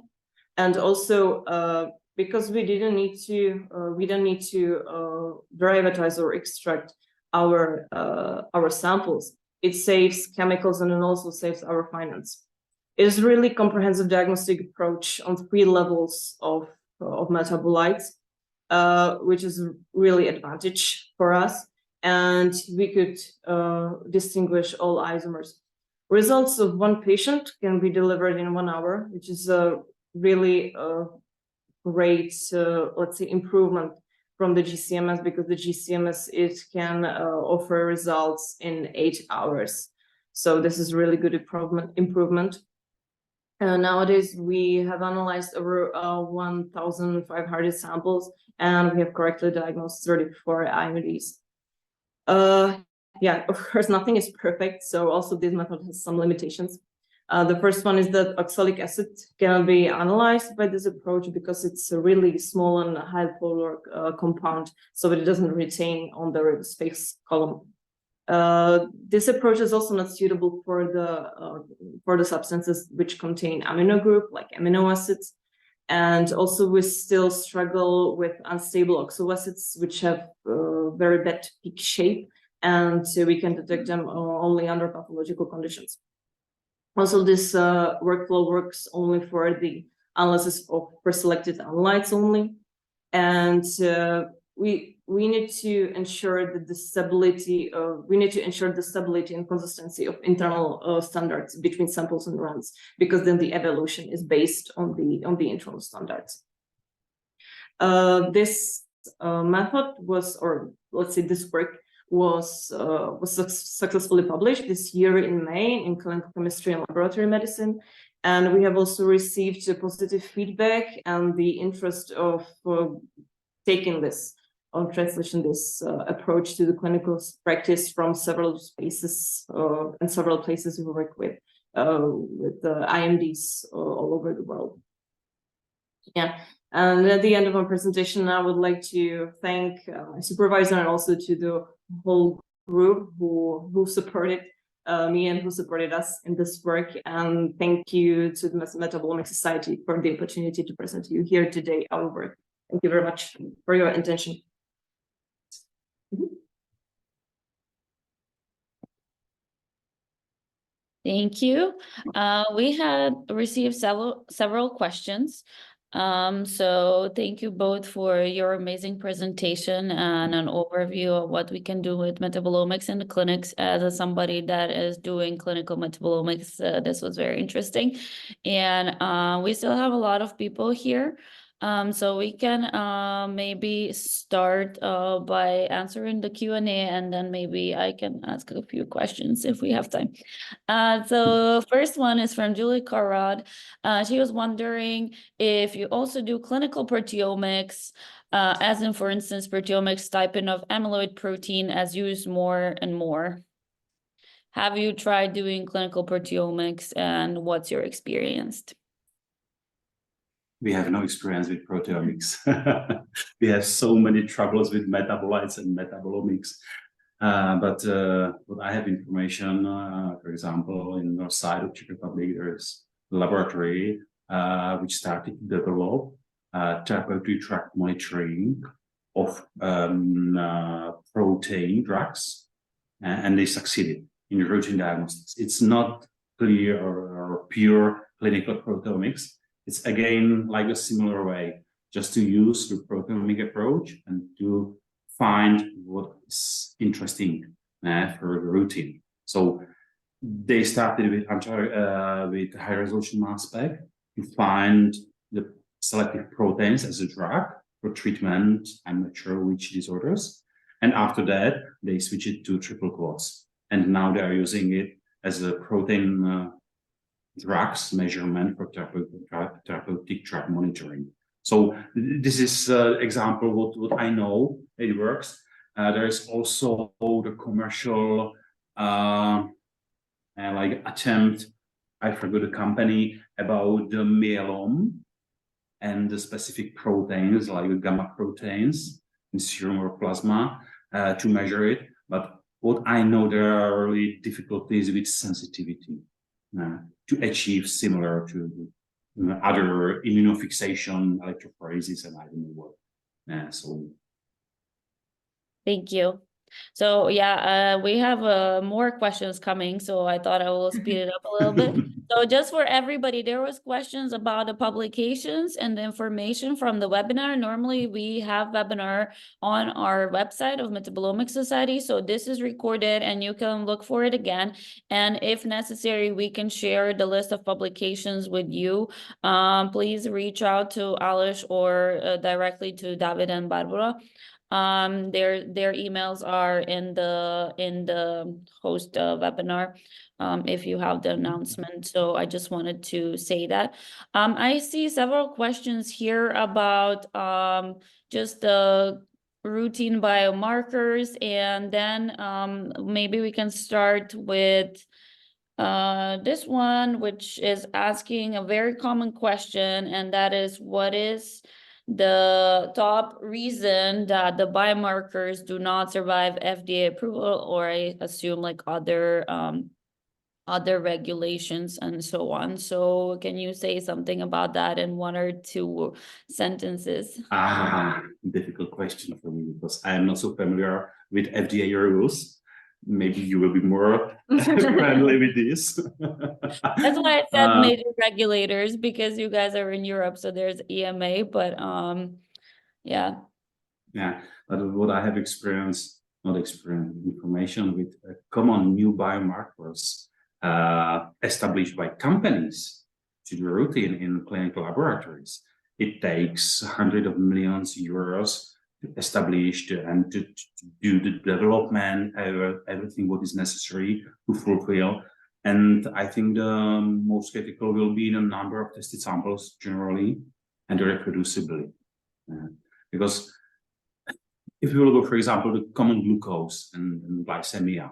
and also because we don't need to derivatize or extract our samples. It saves chemicals and it also saves our finance. It is really comprehensive diagnostic approach on 3 levels of metabolites, which is really advantage for us, and we could distinguish all isomers. Results of 1 patient can be delivered in 1 hour, which is a really great, let's say, improvement from the GCMS, because the GCMS, it can offer results in 8 hours. So this is really good improvement. Nowadays, we have analyzed over 1,500 samples, and we have correctly diagnosed 34 IMDs. Yeah, of course, nothing is perfect, so also this method has some limitations. The first one is that oxalic acid cannot be analyzed by this approach because it's a really small and high polar compound, so it doesn't retain on the space column. This approach is also not suitable for the substances which contain amino group, like amino acids, and also we still struggle with unstable oxaloacids, which have very bad peak shape, and we can detect them only under pathological conditions. Also, this workflow works only for the analysis of preselected analytes only, and we need to ensure that the stability and consistency of internal standards between samples and runs, because then the evaluation is based on the internal standards. This method was, or let's say this work was successfully published this year in May in Clinical Chemistry and Laboratory Medicine, and we have also received positive feedback and the interest of taking this approach to the clinical practice from several spaces and several places we work with the IMDs all over the world. Yeah, and at the end of my presentation, I would like to thank my supervisor and also to the whole group who supported me and who supported us in this work. And thank you to the Metabolomics Society for the opportunity to present to you here today our work. Thank you very much for your attention. Thank you. We had received several questions. So thank you both for your amazing presentation and an overview of what we can do with metabolomics in the clinics. As somebody that is doing clinical metabolomics, this was very interesting. And we still have a lot of people here. So we can maybe start by answering the Q&A, and then maybe I can ask a few questions if we have time. So first one is from Julie Carrod. She was wondering if you also do clinical proteomics, as in, for instance, proteomics type in of amyloid protein as used more and more. Have you tried doing clinical proteomics, and what's your experience? We have no experience with proteomics. We have so many troubles with metabolites and metabolomics. But what I have information, for example, in the side of Czech Republic, there's a laboratory which started to develop therapeutic drug monitoring of protein drugs, and they succeeded in routine diagnostics. It's not clear or pure clinical proteomics. It's again like a similar way, just to use the proteomic approach and to find what is interesting for the routine. So they started with high resolution mass spec to find the selective proteins as a drug for treatment. I'm not sure which disorders. And after that, they switched it to triple quads. And now they are using it as a protein drugs measurement for therapeutic drug monitoring. So this is example what I know it works. There is also the commercial like attempt, I forgot the company, about the myeloma and the specific proteins like the gamma proteins in serum or plasma to measure it. But what I know, there are really difficulties with sensitivity to achieve similar to other immunofixation, electrophoresis, and I don't know what. So. Thank you. So yeah, we have more questions coming, so I thought I will speed it up a little bit. So just for everybody, there was questions about the publications and the information from the webinar. Normally we have webinar on our website of Metabolomics Society. So this is recorded and you can look for it again. And if necessary, we can share the list of publications with you. Please reach out to Alish or directly to David and Barbora. Their emails are in the host webinar if you have the announcement. So I just wanted to say that. I see several questions here about just the routine biomarkers, and then maybe we can start with this one, which is asking a very common question, and that is, what is the top reason that the biomarkers do not survive FDA approval, or I assume like other regulations and so on. So can you say something about that in 1 or 2 sentences? Difficult question for me because I am not so familiar with FDA rules. Maybe you will be more friendly with this. That's why I said major regulators, because you guys are in Europe, so there's EMA, but yeah. Yeah, but what I have experienced, information with common new biomarkers established by companies to do routine in clinical laboratories. It takes hundreds of millions euros established and to do the development, everything what is necessary to fulfill. And I think the most critical will be the number of tested samples generally and the reproducibility. Because if you will go, for example, the common glucose and glycemia,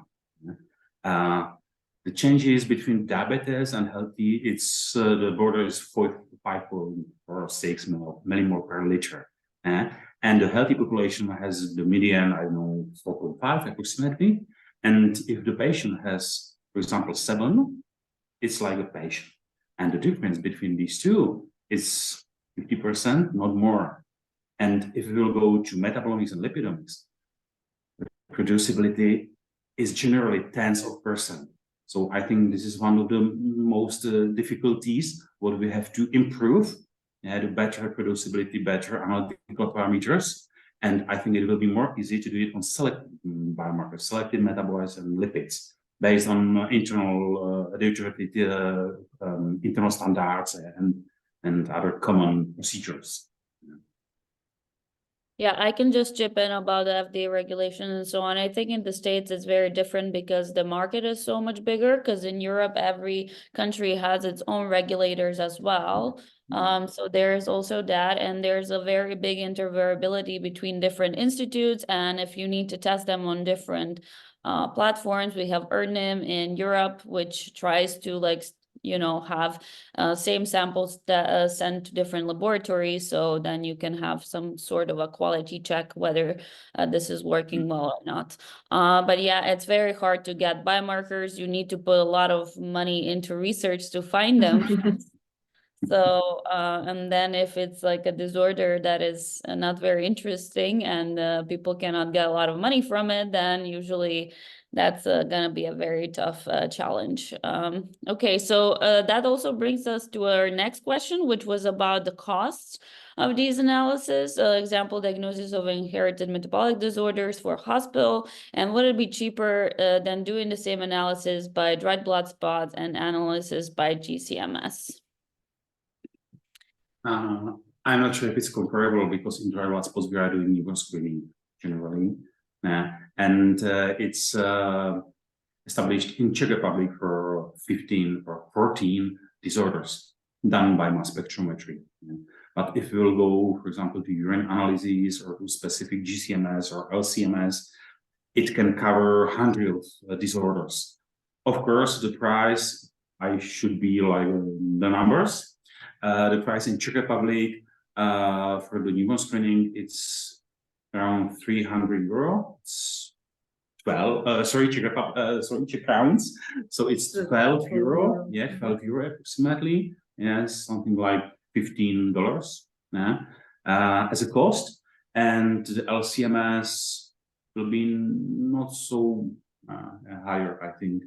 the changes between diabetes and healthy, it's the border is 5.46 millimole per liter. And the healthy population has the median, I don't know, 4.5 approximately. And if the patient has for example, 7, it's like a patient. And the difference between these two is 50%, not more. And if we will go to metabolomics and lipidomics, reproducibility is generally tens of percent. So I think this is one of the most difficulties what we have to improve. The better reproducibility, better analytical parameters. And I think it will be more easy to do it on selected biomarkers, selected metabolites and lipids, based on internal internal standards and other common procedures. Yeah, I can just chip in about the FDA regulation and so on. I think in the States it's very different because the market is so much bigger, because in Europe, every country has its own regulators as well. So there's also that, and there's a very big intervariability between different institutes. And if you need to test them on different platforms, we have ERNIM in Europe, which tries to have same samples that sent to different laboratories, so then you can have some sort of a quality check whether this is working well or not. But yeah, it's very hard to get biomarkers. You need to put a lot of money into research to find them. So and then if it's like a disorder that is not very interesting and people cannot get a lot of money from it, then usually that's gonna be a very tough challenge. Okay, so that also brings us to our next question, which was about the costs of these analyses, example diagnosis of inherited metabolic disorders for hospital, and would it be cheaper than doing the same analysis by dried blood spots and analysis by GCMS? I'm not sure if it's comparable, because in dry blood spots we are doing newborn screening generally, and it's established in Czech Republic for 15 or 14 disorders done by mass spectrometry. But if we will go, for example, to urine analysis or to specific GCMS or LCMS, it can cover hundreds of disorders. Of course, the price, I should be like the numbers. The price in Czech Republic for the newborn screening, it's around €300. It's 12. Czech crowns. So it's €12. Yeah, €12 approximately. Yes, something like $15. As a cost, and the LCMS will be not so higher, I think.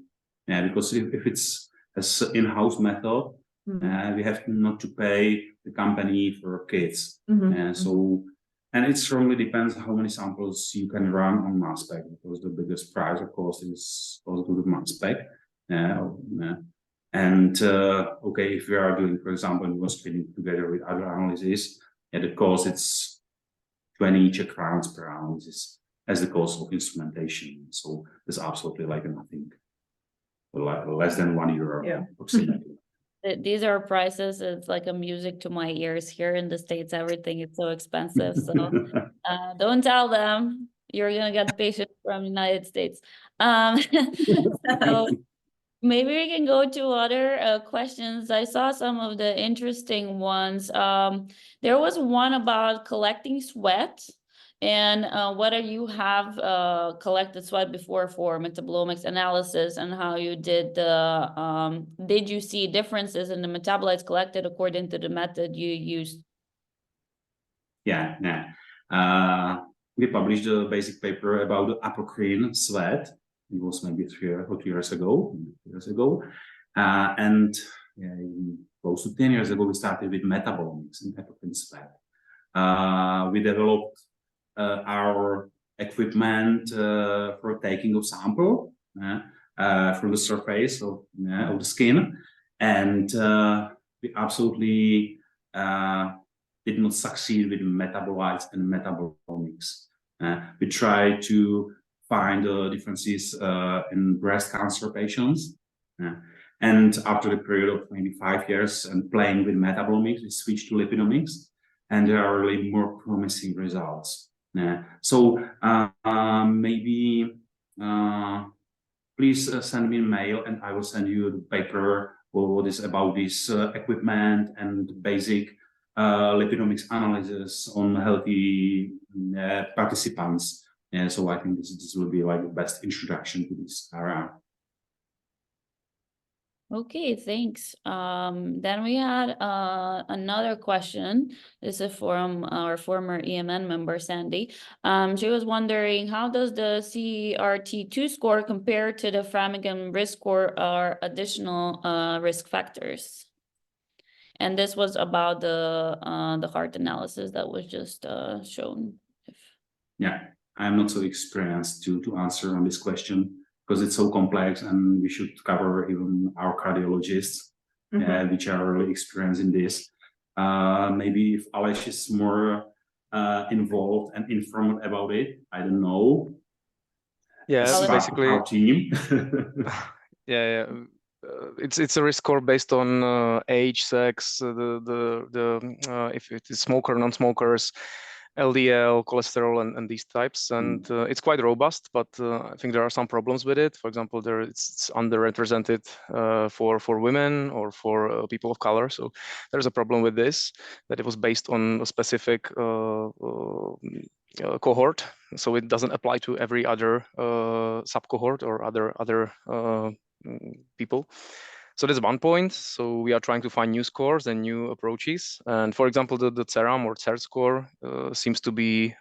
Yeah, because if it's an in-house method. We have not to pay the company for kits. And it strongly depends how many samples you can run on mass spec, because the biggest price, of course, is also the mass spec. And okay, if we are doing, for example, newborn screening together with other analyses, the cost it's 20 Czech crowns per analysis as the cost of instrumentation. So it's absolutely like nothing, less than €1 approximately. These are prices, it's like a music to my ears. Here in the States, everything is so expensive. So don't tell them you're gonna get patients from the United States. So maybe we can go to other questions. I saw some of the interesting ones. There was one about collecting sweat, and whether you have collected sweat before for metabolomics analysis, and how you did did you see differences in the metabolites collected according to the method you used? Yeah. We published a basic paper about the apocrine sweat. It was maybe 3 or 2 years ago. And close to 10 years ago, we started with metabolomics and apocrine sweat. We developed our equipment for taking of sample from the surface of the skin, and we absolutely did not succeed with metabolites and metabolomics. We tried to find the differences in breast cancer patients, and after the period of maybe 5 years and playing with metabolomics, we switched to lipidomics, and there are really more promising results. So maybe please send me a mail, and I will send you the paper what is about this equipment and basic lipidomics analysis on healthy participants. So I think this will be like the best introduction to this area. Okay, thanks. Then we had another question. This is from our former EMN member, Sandy. She was wondering, how does the CRT2 score compare to the Framingham risk score or additional risk factors? And this was about the heart analysis that was just shown. Yeah, I'm not so experienced to answer on this question because it's so complex, and we should cover even our cardiologists, which are really experienced in this. Maybe if Aleš is more involved and informed about it, I don't know. Yeah, It's basically our team. yeah. It's a risk score based on age, sex, if it is smoker, non-smokers, LDL, cholesterol, and these types, and it's quite robust. But I think there are some problems with it. For example, it's underrepresented for women or for people of color. So there's a problem with this, that it was based on a specific cohort, so it doesn't apply to every other sub cohort or other people. So that's one point. So we are trying to find new scores and new approaches. And for example, the CERAM or CERT score seems to be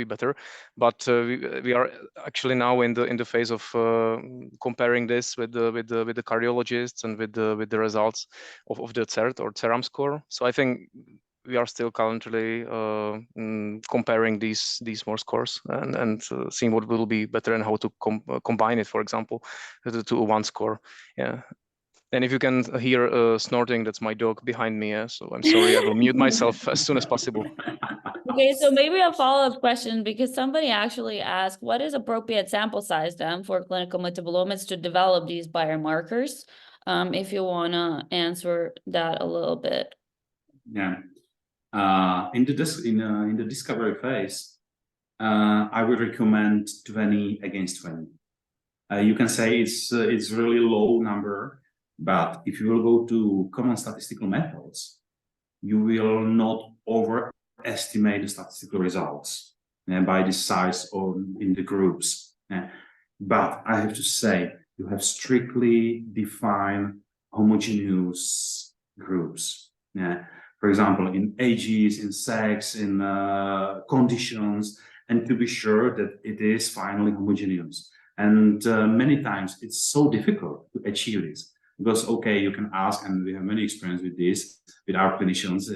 better, but we are actually now in the phase of comparing this with the cardiologists and with the results of the CERT or CERAM score. So I think we are still currently comparing these more scores and seeing what will be better and how to combine it, for example, to one score. Yeah. And if you can hear snorting, that's my dog behind me. Yeah? So I'm sorry, I will mute myself as soon as possible. Okay, so maybe a follow-up question, because somebody actually asked, what is appropriate sample size then for clinical metabolomics to develop these biomarkers? If you want to answer that a little bit. Yeah. In the discovery phase, I would recommend 20 against 20. You can say it's really low number, but if you will go to common statistical methods, you will not overestimate the statistical results by the size in the groups. But I have to say, you have strictly defined homogeneous groups. For example, in ages, in sex, in conditions, and to be sure that it is finally homogeneous. And many times it's so difficult to achieve this because, okay, you can ask, and we have many experience with this, with our clinicians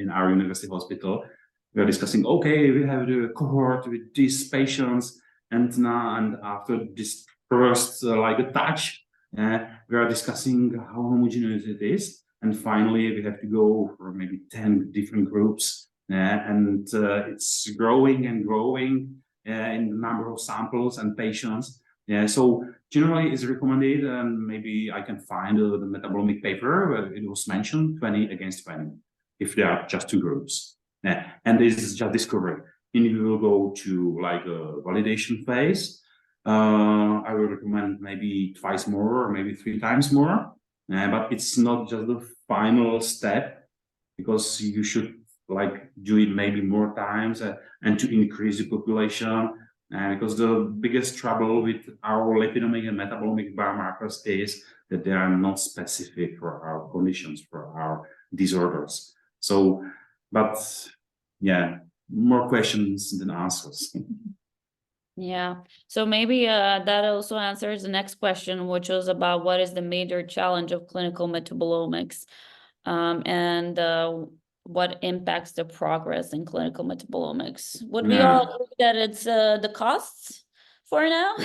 in our university hospital. We are discussing, okay, we have the cohort with these patients, and now, and after this first like a touch, we are discussing how homogeneous it is. And finally, we have to go for maybe 10 different groups, and it's growing and growing in the number of samples and patients. So generally, it's recommended, and maybe I can find the metabolomic paper where it was mentioned 20 against 20, if there are just two groups. And this is just discovery. And if you will go to like a validation phase, I will recommend maybe twice more or maybe 3 times more. But it's not just the final step, because you should like do it maybe more times and to increase the population. Because the biggest trouble with our lipidomic and metabolomic biomarkers is that they are not specific for our conditions, for our disorders. So, but yeah, more questions than answers. Yeah, so maybe that also answers the next question, which was about what is the major challenge of clinical metabolomics, and what impacts the progress in clinical metabolomics. Would we all agree that it's the costs for now?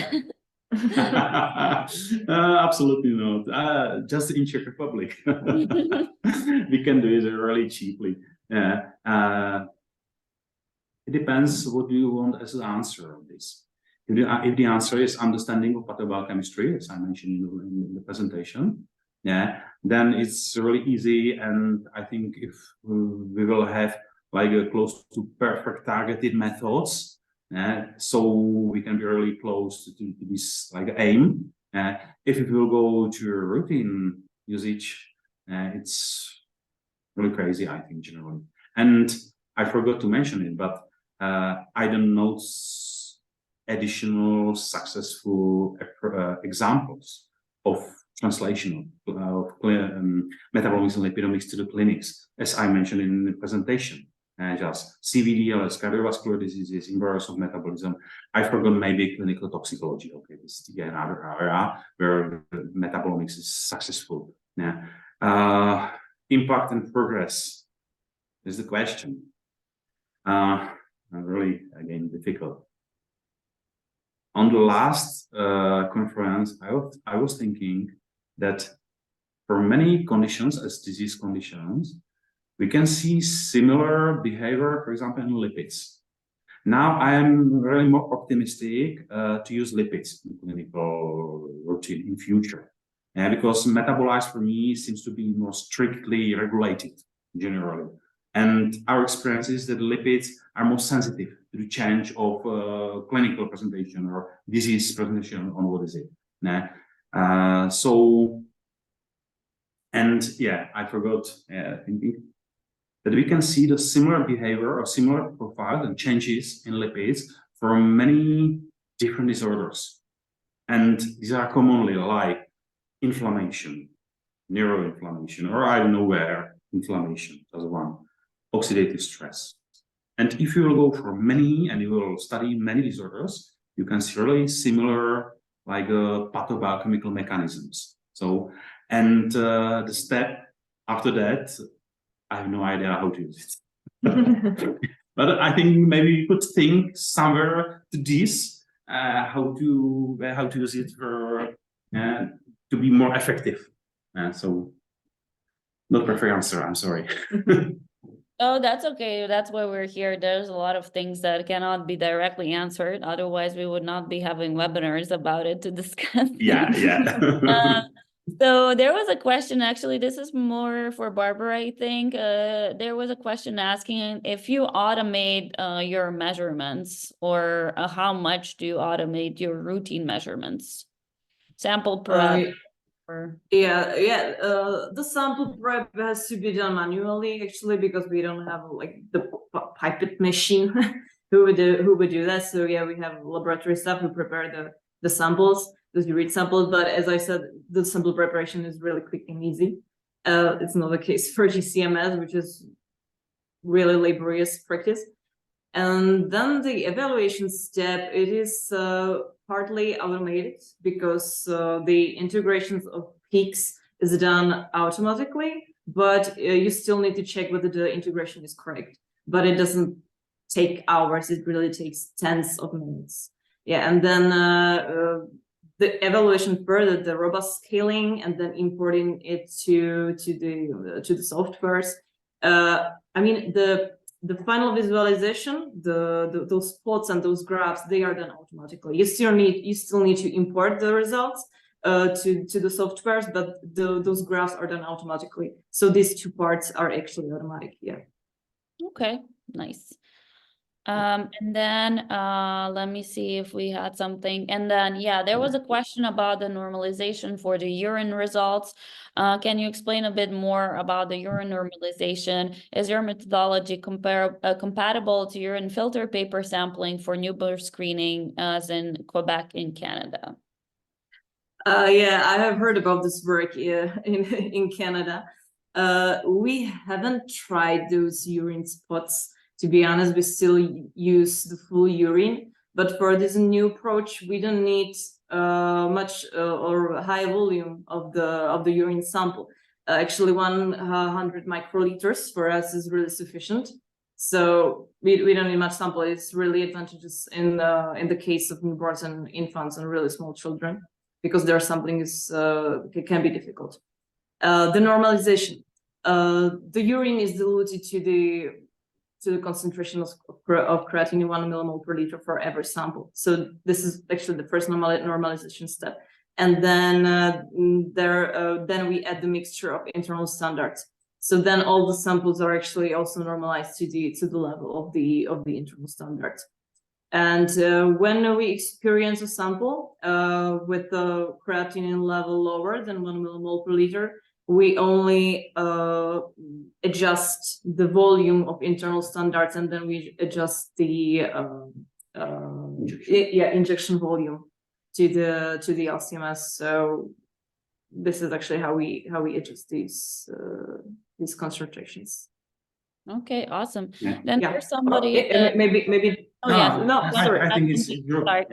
Absolutely not. Just in Czech Republic, we can do it really cheaply. It depends what you want as an answer on this. If the answer is understanding of pathobiochemistry, as I mentioned in the presentation, then it's really easy. And I think if we will have like a close to perfect targeted methods, so we can be really close to this like aim. If it will go to routine usage, it's really crazy, I think, generally. And I forgot to mention it, but I don't know additional successful examples of translation of metabolomics and lipidomics to the clinics, as I mentioned in the presentation. Just CVD, cardiovascular diseases, inverse of metabolism. I forgot maybe clinical toxicology. Okay, this is again another area where metabolomics is successful. Yeah. Impact and progress is the question. Really, again, difficult. On the last conference, I was thinking that for many conditions, as disease conditions, we can see similar behavior, for example, in lipids. Now I am really more optimistic to use lipids in clinical routine in future. Because metabolites for me seems to be more strictly regulated generally. And our experience is that lipids are more sensitive to the change of clinical presentation or disease presentation on what is it. And yeah, I forgot thinking that we can see the similar behavior or similar profile and changes in lipids for many different disorders. And these are commonly like inflammation, neuroinflammation, or I don't know where inflammation as one, oxidative stress. And if you will go for many and you will study many disorders, you can see really similar like pathobiochemical mechanisms. So, and the step after that, I have no idea how to use it. But I think maybe you could think somewhere to this, how to use it for to be more effective. So, not perfect answer. I'm sorry. Oh, that's okay. That's why we're here. There's a lot of things that cannot be directly answered. Otherwise, we would not be having webinars about it to discuss. Yeah. So there was a question, actually, this is more for Barbara, I think. There was a question asking if you automate your measurements, or how much do you automate your routine measurements? Sample prep. The sample prep has to be done manually, actually, because we don't have like the pipette machine who would do that. So yeah, we have laboratory staff who prepare the samples, those urine samples. But as I said, the sample preparation is really quick and easy. It's not the case for GCMS, which is really laborious practice. And then the evaluation step, it is partly automated because the integrations of peaks is done automatically, but you still need to check whether the integration is correct. But it doesn't take hours, it really takes tens of minutes. Yeah, and then the evaluation further, the robust scaling, and then importing it to the softwares. I mean, the final visualization, those plots and those graphs, they are done automatically. You still need to import the results to the softwares, but those graphs are done automatically. So these two parts are actually automatic. Yeah. Okay, nice. And then let me see if we had something. And then, yeah, there was a question about the normalization for the urine results. Can you explain a bit more about the urine normalization? Is your methodology compatible to urine filter paper sampling for newborn screening as in Quebec in Canada? Yeah, I have heard about this work in Canada. We haven't tried those urine spots. To be honest, we still use the full urine, but for this new approach, we don't need much or high volume of the urine sample. Actually, 100 microliters for us is really sufficient. So we don't need much sample. It's really advantageous in the case of newborns and infants and really small children, because their sampling can be difficult. The normalization, the urine is diluted to the concentration of creatinine 1 millimole per liter for every sample. So this is actually the first normalization step. And then then we add the mixture of internal standards. So then all the samples are actually also normalized to the level of the internal standards. And when we experience a sample with the creatinine level lower than 1 millimole per liter, we only adjust the volume of internal standards, and then we adjust the injection volume to the LCMS. So this is actually how we adjust these concentrations. Okay, awesome. Yeah. Then Yeah. there's somebody. Maybe. Oh, yeah. No, sorry. I think it's Sorry.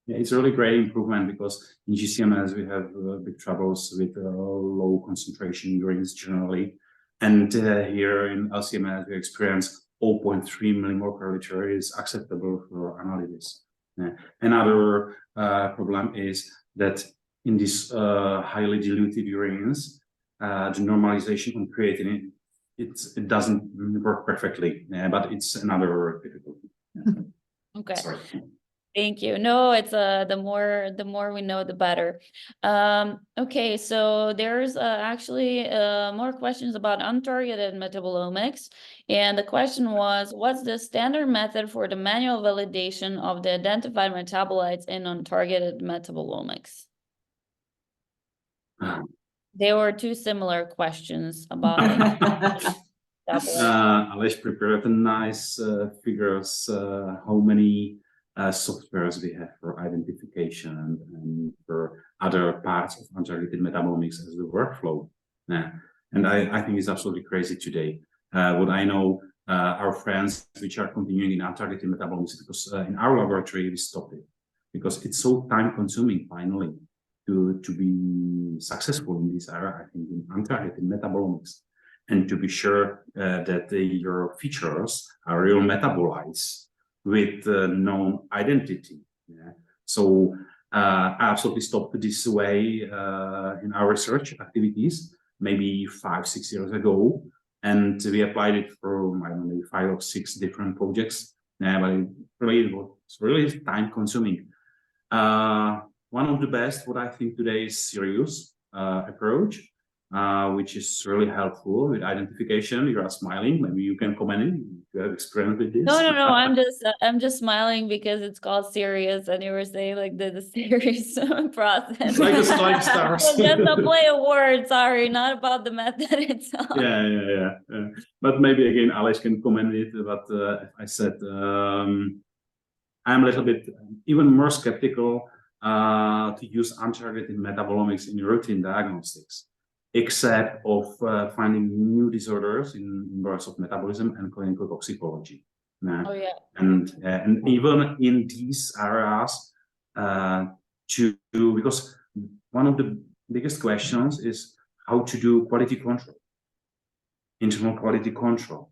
yeah, it's a really great improvement because in GCMS we have big troubles with low concentration urines generally, and here in LCMS we experience 0.3 millimole per liter is acceptable for analysis. Another problem is that in these highly diluted urines, the normalization on creatinine it doesn't work perfectly, but it's another difficulty. Okay. Sorry. Thank you. No, it's the more we know, the better. Okay, so there's actually more questions about untargeted metabolomics. And the question was, what's the standard method for the manual validation of the identified metabolites in untargeted metabolomics? There were two similar questions about metabolites. Aleš prepared a nice figures how many softwares we have for identification and for other parts of untargeted metabolomics as the workflow. And I think it's absolutely crazy today. What I know, our friends which are continuing in untargeted metabolomics, because in our laboratory we stopped it because it's so time consuming finally to be successful in this area, I think, in untargeted metabolomics. And to be sure that your features are real metabolites with known identity. So I absolutely stopped this way in our research activities, maybe 5-6 years ago, and we applied it for I don't know, 5 or 6 different projects. But it was really time consuming. One of the best, what I think today is serious approach. Which is really helpful with identification. You are smiling. Maybe you can comment if you have experience with this. No. I'm just smiling because it's called serious, and you were saying like the serious process. It's like the slide stars. So just a play of words. Sorry, not about the method itself. Yeah. But maybe again, Aleš can comment it. But I said I'm a little bit even more skeptical to use untargeted metabolomics in routine diagnostics, except of finding new disorders in bursts of metabolism and clinical toxicology. Oh yeah. And even in these areas, because one of the biggest questions is how to do quality control, internal quality control.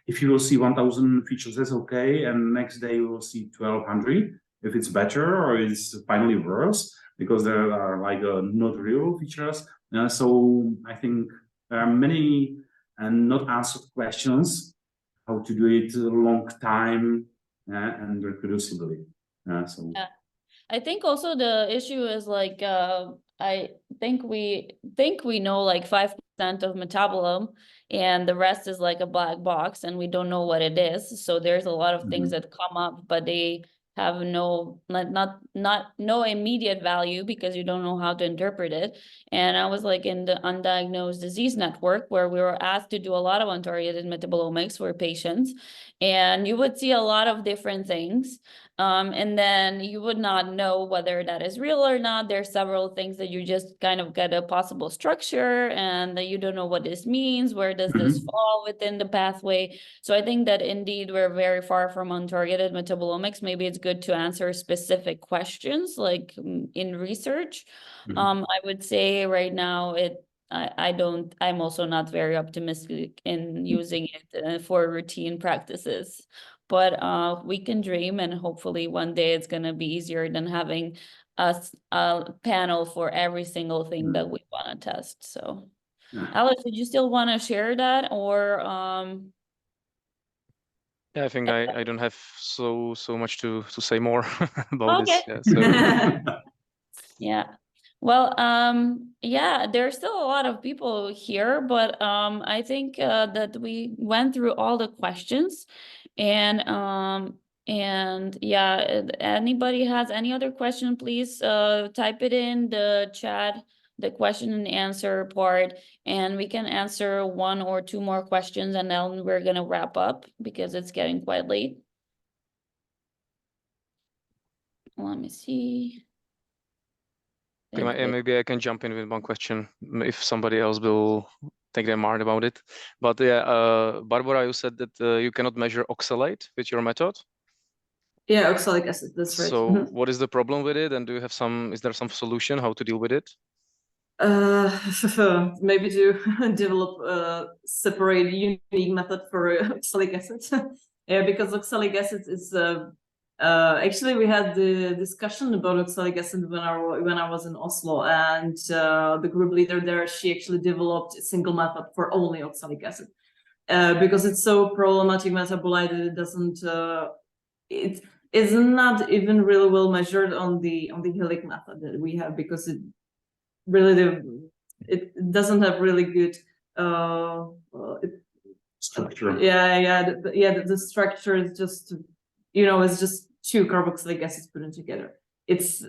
If you will see 1,000 features, that's okay, and next day you will see 1,200. If it's better or it's finally worse, because there are like not real features. So I think there are many not answered questions, how to do it a long time and reproducibly. So. Yeah. I think also the issue is like, I think we know like 5% of metabolome, and the rest is like a black box, and we don't know what it is. So there's a lot of things that come up, but they have no immediate value because you don't know how to interpret it. And I was like in the undiagnosed disease network where we were asked to do a lot of untargeted metabolomics for patients, and you would see a lot of different things. And then you would not know whether that is real or not. There's several things that you just kind of get a possible structure, and that you don't know what this means. Where does this fall within the pathway? So I think that indeed we're very far from untargeted metabolomics. Maybe it's good to answer specific questions like in research. I would say right now I'm also not very optimistic in using it for routine practices. But we can dream, and hopefully one day it's going to be easier than having a panel for every single thing that we want to test. So, Alex, did you still want to share that, or? Yeah, I think I don't have so much to say more about Okay. this. Yeah, so. Yeah. Well, yeah, there's still a lot of people here, but I think that we went through all the questions, and yeah, anybody has any other question, please type it in the chat, the question and answer part, and we can answer 1 or 2 more questions, and then we're gonna wrap up because it's getting quite late. let me see. Okay, maybe I can jump in with one question if somebody else will take their mind about it. But yeah, Barbara, you said that you cannot measure oxalate with your method. Yeah, oxalic acid, that's right. So what is the problem with it? And do you have is there some solution how to deal with it? Maybe to develop a separate unique method for oxalic acid. Yeah, because oxalic acid is actually we had the discussion about oxalic acid when I was in Oslo, and the group leader there, she actually developed a single method for only oxalic acid because it's so problematic metabolite that it doesn't it is not even really well measured on the Helic method that we have, because it really it doesn't have really good Structure. The structure is just, it's just two carboxylic acids put in together. It's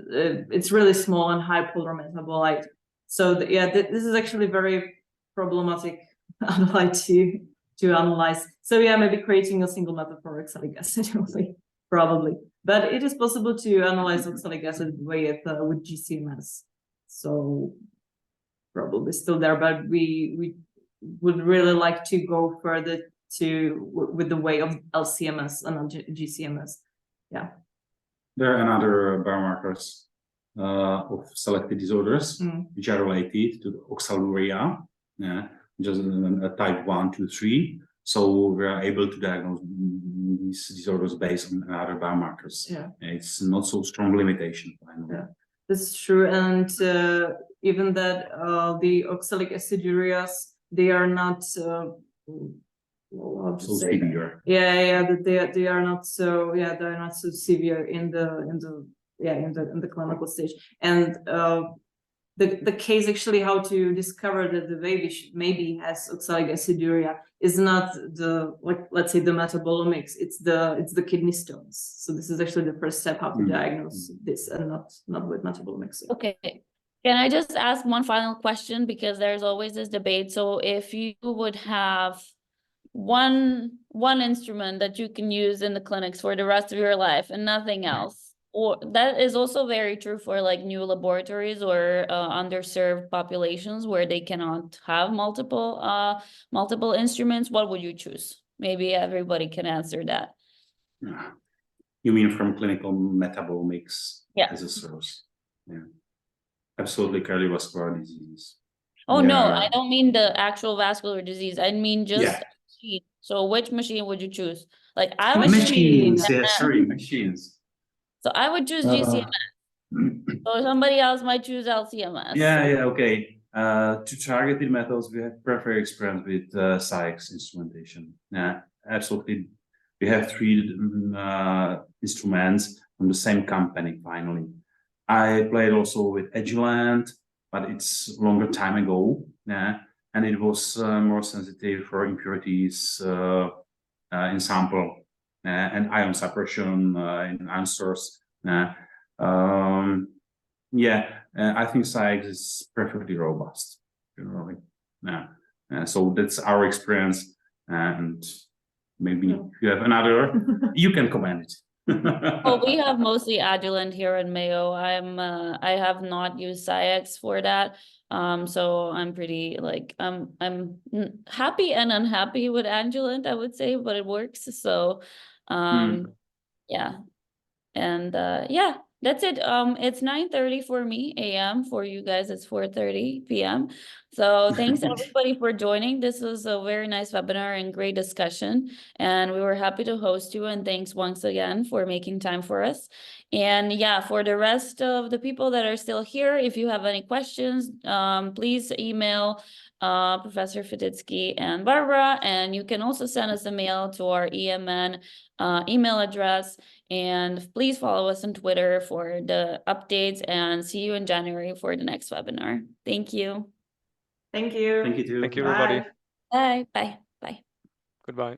really small and high polar metabolite. So this is actually very problematic analyte to analyze. So yeah, maybe creating a single method for oxalic acid probably, but it is possible to analyze oxalic acid with GCMS. So probably still there, but we would really like to go further with the way of LCMS and not GCMS. Yeah. There are another biomarkers of selected disorders which are related to the oxaluria, just a type 1, 2, 3. So we are able to diagnose these disorders based on other biomarkers. Yeah, it's not so strong limitation. Yeah, that's true, and even that the oxalic acidurias, they are not so severe. They are not so they're not so severe in the clinical stage. And the case actually how to discover that the baby maybe has oxalic aciduria is not let's say the metabolomics, it's the kidney stones. So this is actually the first step how to diagnose this, and not with metabolomics. Okay. Can I just ask one final question, because there's always this debate? So if you would have one instrument that you can use in the clinics for the rest of your life and nothing else, or that is also very true for like new laboratories or underserved populations where they cannot have multiple instruments, what would you choose? Maybe everybody can answer that. You mean from clinical metabolomics as a source? Yeah, absolutely. Cardiovascular disease. Oh no, I don't mean the actual vascular disease. I mean just machine. So which machine would you choose? Like I would machines. Machines. So I would choose GCMS. So somebody else might choose LCMS. Okay. To targeted methods, we have preferred experience with SciEx instrumentation. Yeah, absolutely. We have 3 instruments from the same company. Finally, I played also with Agilent, but it's longer time ago. Yeah, and it was more sensitive for impurities in sample and ion suppression in ion source. I think SciEx is perfectly robust, generally. So that's our experience, and maybe if you have another, you can comment it. Well, we have mostly Agilent here in Mayo. I have not used SciEx for that. So I'm pretty I'm happy and unhappy with Agilent, I would say, but it works. So yeah. And that's it. It's 9:30 for me a.m. For you guys, it's 4:30 p.m. So thanks everybody for joining. This was a very nice webinar and great discussion, and we were happy to host you. And thanks once again for making time for us. And yeah, for the rest of the people that are still here, if you have any questions, please email Professor Friedecký and Barbara, and you can also send us a mail to our EMN email address. And please follow us on Twitter for the updates, and see you in January for the next webinar. Thank you. Thank you. Thank you too. Thank you, everybody. Bye. Bye. Bye. Goodbye.